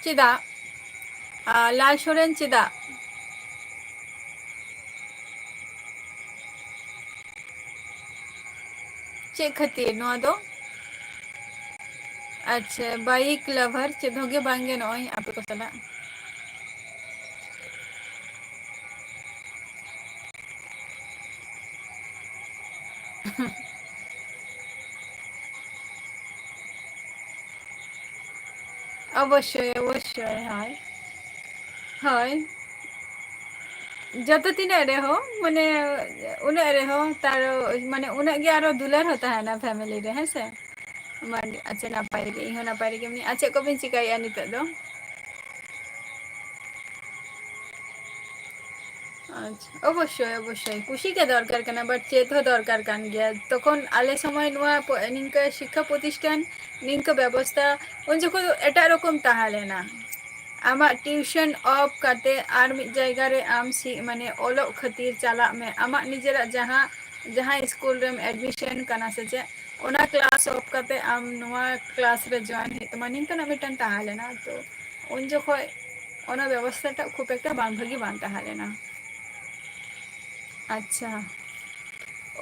ᱪᱮᱫᱟᱜ ᱞᱟᱞ ᱥᱚᱨᱮᱱ ᱪᱮᱫᱟᱜ? ᱪᱮᱫ ᱠᱷᱟᱹᱛᱤᱨ ᱱᱚᱣᱟ ᱫᱚ? ᱟᱪᱪᱷᱟ ᱵᱟᱭᱤᱠ ᱞᱟᱵᱷᱟᱨ ᱪᱮᱫ ᱦᱚᱸ ᱜᱮ ᱵᱟᱝᱜᱮ ᱱᱚᱜᱼᱚᱭ ᱟᱯᱮ ᱠᱚ ᱥᱟᱞᱟᱜ᱾ ᱚᱵᱚᱥᱥᱳᱭ ᱚᱵᱚᱥᱥᱳᱭ ᱦᱳᱭ ᱦᱳᱭ ᱡᱚᱛᱚ ᱛᱤᱱᱟᱹᱜ ᱨᱮᱦᱚᱸ ᱢᱟᱱᱮ ᱩᱱᱟᱹᱜ ᱨᱮᱦᱚᱸ ᱛᱟᱨ ᱢᱟᱱᱮ ᱩᱱᱟᱹᱜ ᱜᱮ ᱟᱨᱚ ᱫᱩᱞᱟᱹᱲ ᱦᱚᱸ ᱛᱟᱦᱮᱱᱟ ᱯᱷᱮᱢᱮᱞᱤ ᱨᱮ ᱦᱮᱸᱥᱮ᱾ ᱟᱪᱪᱷᱟ ᱱᱟᱯᱟᱭ ᱜᱮ ᱤᱧ ᱦᱚᱸ ᱱᱟᱯᱟᱭ ᱨᱮᱜᱮ ᱢᱤᱱᱟᱹᱧᱟ᱾ ᱟᱨ ᱪᱮᱫ ᱠᱚᱵᱤᱱ ᱪᱤᱠᱟᱹᱭᱮᱫᱼᱟ ᱱᱤᱛᱚᱜ ᱫᱚ? ᱟᱪᱪᱷᱟ ᱚᱵᱚᱥᱥᱳᱭ ᱚᱵᱚᱥᱥᱳᱭ ᱠᱩᱥᱤ ᱜᱮ ᱫᱚᱨᱠᱟর ᱠᱟᱱᱟ ᱵᱟᱴ ᱪᱮᱫ ᱦᱚᱸ ᱫᱚᱨᱠᱟর ᱠᱟᱱ ᱜᱮᱭᱟ ᱛᱚᱠᱷᱚᱱ ᱟᱞᱮ ᱥᱚᱢᱚᱭ ᱱᱚᱣᱟ ᱱᱤᱝᱠᱟᱹ ᱥᱤᱠᱠᱷᱟ ᱯᱨᱚᱛᱤᱥᱴᱷᱟᱱ ᱱᱤᱝᱠᱟᱹ ᱵᱮᱵᱚᱥᱛᱷᱟ ᱩᱱ ᱡᱚᱠᱷᱚᱱ ᱫᱚ ᱮᱴᱟᱜ ᱨᱚᱠᱚᱢ ᱛᱟᱦᱮᱸ ᱞᱮᱱᱟ᱾ ᱟᱢᱟᱜ ᱴᱤᱭᱩᱥᱚᱱ ᱚᱯᱷ ᱠᱟᱛᱮᱫ ᱟᱨ ᱢᱤᱫ ᱡᱟᱭᱜᱟ ᱨᱮ ᱟᱢ ᱢᱟᱱᱮ ᱚᱞᱚᱜ ᱠᱷᱟᱹᱛᱤᱨ ᱪᱟᱞᱟᱜ ᱢᱮ ᱟᱢᱟᱜ ᱱᱤᱡᱮᱨᱟᱜ ᱡᱟᱦᱟᱸ ᱤᱥᱠᱩᱞ ᱨᱮᱢ ᱮᱰᱢᱤᱥᱚᱱ ᱠᱟᱱᱟ ᱥᱮ ᱪᱮᱫ ᱚᱱᱟ ᱠᱞᱟᱥ ᱚᱯᱷ ᱠᱟᱛᱮᱫ ᱟᱢ ᱱᱚᱣᱟ ᱠᱞᱟᱥ ᱨᱮ ᱡᱚᱭᱮᱱ ᱦᱩᱭᱩᱜ ᱛᱟᱢᱟ ᱱᱤᱝᱠᱟᱹᱱᱟᱜ ᱢᱤᱫᱴᱟᱝ ᱛᱟᱦᱮᱸ ᱞᱮᱱᱟ ᱛᱚ ᱩᱱ ᱡᱚᱠᱷᱚᱡ ᱚᱱᱟ ᱵᱮᱵᱚᱥᱛᱷᱟ ᱴᱟᱜ ᱠᱷᱩᱵ ᱮᱠᱴᱟ ᱵᱟᱝ ᱵᱷᱟᱹᱜᱤ ᱵᱟᱝ ᱛᱟᱦᱮᱸ ᱞᱮᱱᱟ᱾ ᱟᱪᱪᱷᱟ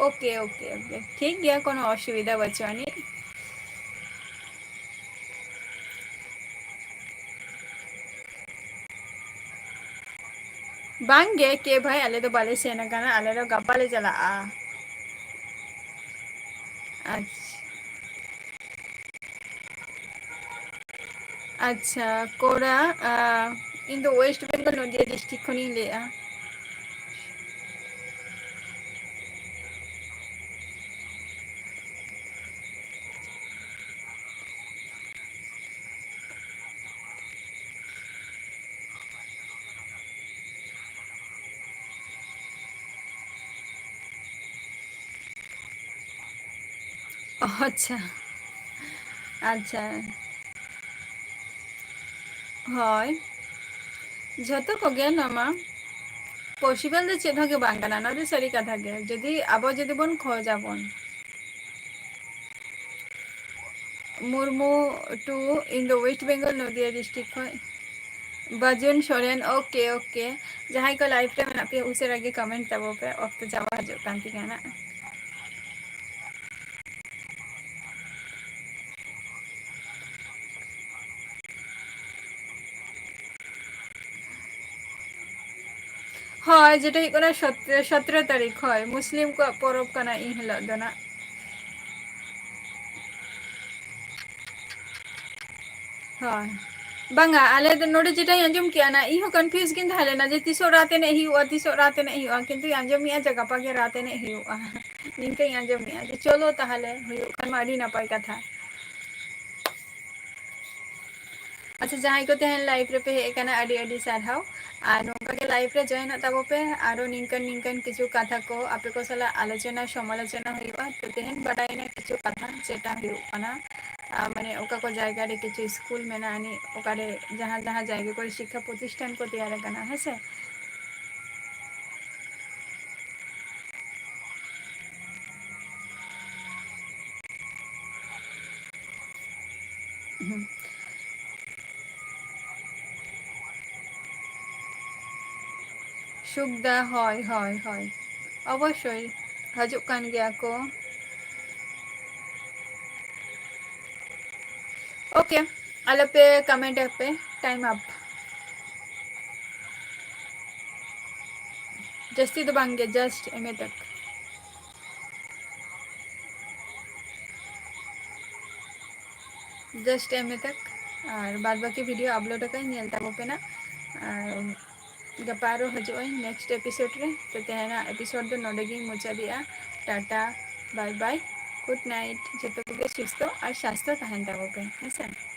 ᱳᱠᱮ ᱳᱠᱮ ᱳᱠᱮ ᱴᱷᱤᱠ ᱜᱮᱭᱟ ᱠᱳᱱᱳ ᱚᱥᱩᱵᱤᱫᱷᱟ ᱵᱟᱹᱪᱩᱜ ᱟᱹᱱᱤᱡ᱾ ᱵᱟᱝᱜᱮ ᱠᱮ ᱵᱷᱟᱭ ᱟᱞᱮ ᱫᱚ ᱵᱟᱞᱮ ᱥᱮᱱ ᱟᱠᱟᱱᱟ ᱟᱞᱮ ᱫᱚ ᱜᱟᱯᱟ ᱞᱮ ᱪᱟᱞᱟᱜᱼᱟ᱾ ᱟᱪᱪᱷᱟ ᱟᱪᱪᱷᱟ ᱠᱚᱲᱟ ᱤᱧ ᱫᱚ ᱳᱭᱮᱥᱴ ᱵᱮᱝᱜᱚᱞ ᱱᱚᱫᱤᱭᱟ ᱰᱤᱥᱴᱤᱠ ᱠᱷᱚᱱᱤᱧ ᱞᱟᱹᱭᱮᱫᱼᱟ᱾ ᱟᱪᱪᱷᱟ ᱟᱪᱪᱷᱟ ᱦᱳᱭ ᱡᱷᱚᱛᱚ ᱠᱚᱜᱮ ᱱᱚᱣᱟ ᱢᱟ ᱯᱚᱥᱤᱵᱮᱞ ᱫᱚ ᱪᱮᱫ ᱦᱚᱸ ᱜᱮ ᱵᱟᱝ ᱠᱟᱱᱟ ᱱᱚᱣᱟ ᱫᱚ ᱥᱟᱹᱨᱤ ᱠᱟᱛᱷᱟ ᱜᱮ ᱡᱩᱫᱤ ᱟᱵᱚ ᱡᱩᱫᱤ ᱵᱚᱱ ᱠᱷᱚᱡ ᱟᱵᱚᱱ᱾ ᱢᱩᱨᱢᱩ ᱴᱩ ᱤᱧ ᱫᱚ ᱳᱭᱮᱥᱴ ᱵᱮᱝᱜᱚᱞ ᱱᱚᱫᱤᱭᱟ ᱰᱤᱥᱴᱤᱠ ᱠᱷᱚᱡ᱾ ᱵᱟᱹᱡᱩᱱ ᱥᱚᱨᱮᱱ ᱳᱠᱮ ᱳᱠᱮ ᱡᱟᱦᱟᱸᱭ ᱠᱚ ᱞᱟᱭᱤᱯ ᱨᱮ ᱢᱮᱱᱟᱜ ᱯᱮᱭᱟ ᱩᱥᱟᱹᱨᱟ ᱜᱮ ᱠᱚᱢᱮᱱᱴ ᱛᱟᱵᱚ ᱯᱮ ᱚᱠᱛᱚ ᱪᱟᱵᱟ ᱦᱤᱡᱩᱜ ᱠᱟᱱ ᱛᱤᱧᱟᱹ ᱱᱟᱜ᱾ ᱦᱳᱭ ᱡᱮᱴᱟ ᱦᱩᱭᱩᱜ ᱠᱟᱱᱟ 17 ᱛᱟᱹᱨᱤᱠᱷ ᱦᱳᱭ ᱢᱩᱥᱞᱤᱢ ᱠᱚᱣᱟᱜ ᱯᱚᱨᱚᱵᱽ ᱠᱟᱱᱟ ᱤᱱ ᱦᱤᱞᱳᱜ ᱫᱚ ᱱᱟᱜ᱾ ᱦᱳᱭ ᱵᱟᱝᱟ ᱟᱞᱮ ᱫᱚ ᱱᱚᱰᱮ ᱡᱮᱴᱟᱧ ᱟᱸᱡᱚᱢ ᱠᱮᱜᱼᱟ ᱤᱧ ᱦᱚᱸ ᱠᱚᱱᱯᱷᱤᱭᱩᱡ ᱜᱤᱧ ᱛᱟᱦᱮᱸ ᱞᱮᱱᱟ ᱡᱮ ᱛᱤᱥᱚᱜ ᱨᱟᱛ ᱮᱱᱮᱡ ᱦᱩᱭᱩᱜᱼᱟ ᱛᱤᱥᱚᱜ ᱨᱟᱛ ᱮᱱᱮᱡ ᱦᱩᱭᱩᱜᱼᱟ ᱠᱤᱱᱛᱩ ᱟᱸᱡᱚᱢᱮᱜᱼᱟ ᱡᱮ ᱜᱟᱯᱟ ᱜᱮ ᱨᱟᱛ ᱮᱱᱮᱡ ᱦᱩᱭᱩᱜᱼᱟ᱾ ᱱᱤᱝᱠᱟᱹᱧ ᱟᱸᱡᱚᱢᱮᱜᱼᱟ ᱡᱮ ᱪᱚᱞᱚ ᱛᱟᱦᱚᱞᱮ ᱦᱩᱭᱩᱜ ᱠᱷᱟᱱ ᱢᱟ ᱟᱹᱰᱤ ᱱᱟᱯᱟᱭ ᱠᱟᱛᱷᱟ᱾ ᱟᱪᱪᱷᱟ ᱡᱟᱦᱟᱸᱭ ᱠᱚ ᱛᱮᱦᱮᱧ ᱞᱟᱭᱤᱵᱷ ᱨᱮᱯᱮ ᱦᱮᱡ ᱟᱠᱟᱱᱟ ᱟᱹᱰᱤ ᱟᱹᱰᱤ ᱥᱟᱨᱦᱟᱣ᱾ ᱟᱨ ᱱᱚᱝᱠᱟ ᱜᱮ ᱞᱟᱭᱤᱯᱷ ᱨᱮ ᱡᱚᱭᱮᱱᱚᱜ ᱛᱟᱵᱚ ᱯᱮ ᱟᱨᱚ ᱱᱤᱝᱠᱟᱹᱱ ᱠᱤᱪᱷᱩ ᱠᱟᱛᱷᱟ ᱠᱚ ᱟᱯᱮ ᱠᱚ ᱥᱟᱞᱟᱜ ᱟᱞᱳᱪᱚᱱᱟ ᱥᱚᱢᱟᱞᱳᱪᱚᱱᱟ ᱦᱩᱭᱩᱜᱼᱟ ᱛᱚ ᱛᱮᱦᱮᱧ ᱵᱟᱰᱟᱭᱮᱱᱟ ᱠᱤᱪᱷᱩ ᱠᱟᱛᱷᱟ ᱡᱮᱴᱟ ᱦᱩᱭᱩᱜ ᱠᱟᱱᱟ माने ओका को जायगा रे किछु स्कूल मेना आनी ओकारे जहाँ जहाँ जायगा को शिक्षा प्रतिष्ठान को तैयार करना है से सुखदा हय हय हय अवश्य हजुक कान गया को ओके अलपे कमेंट पे टाइम अप जस्ती तो बांगे जस्ट एम तक जस्ट एम तक और बाद बाकी वीडियो अपलोड कर नेल ताबो पे ना गपारो हजो नेक्स्ट एपिसोड रे तो तेना एपिसोड दो नोडेगी मुचादिया tata bye bye good night जतो के सुस्तो और स्वास्थ्य तहन ताबो पे है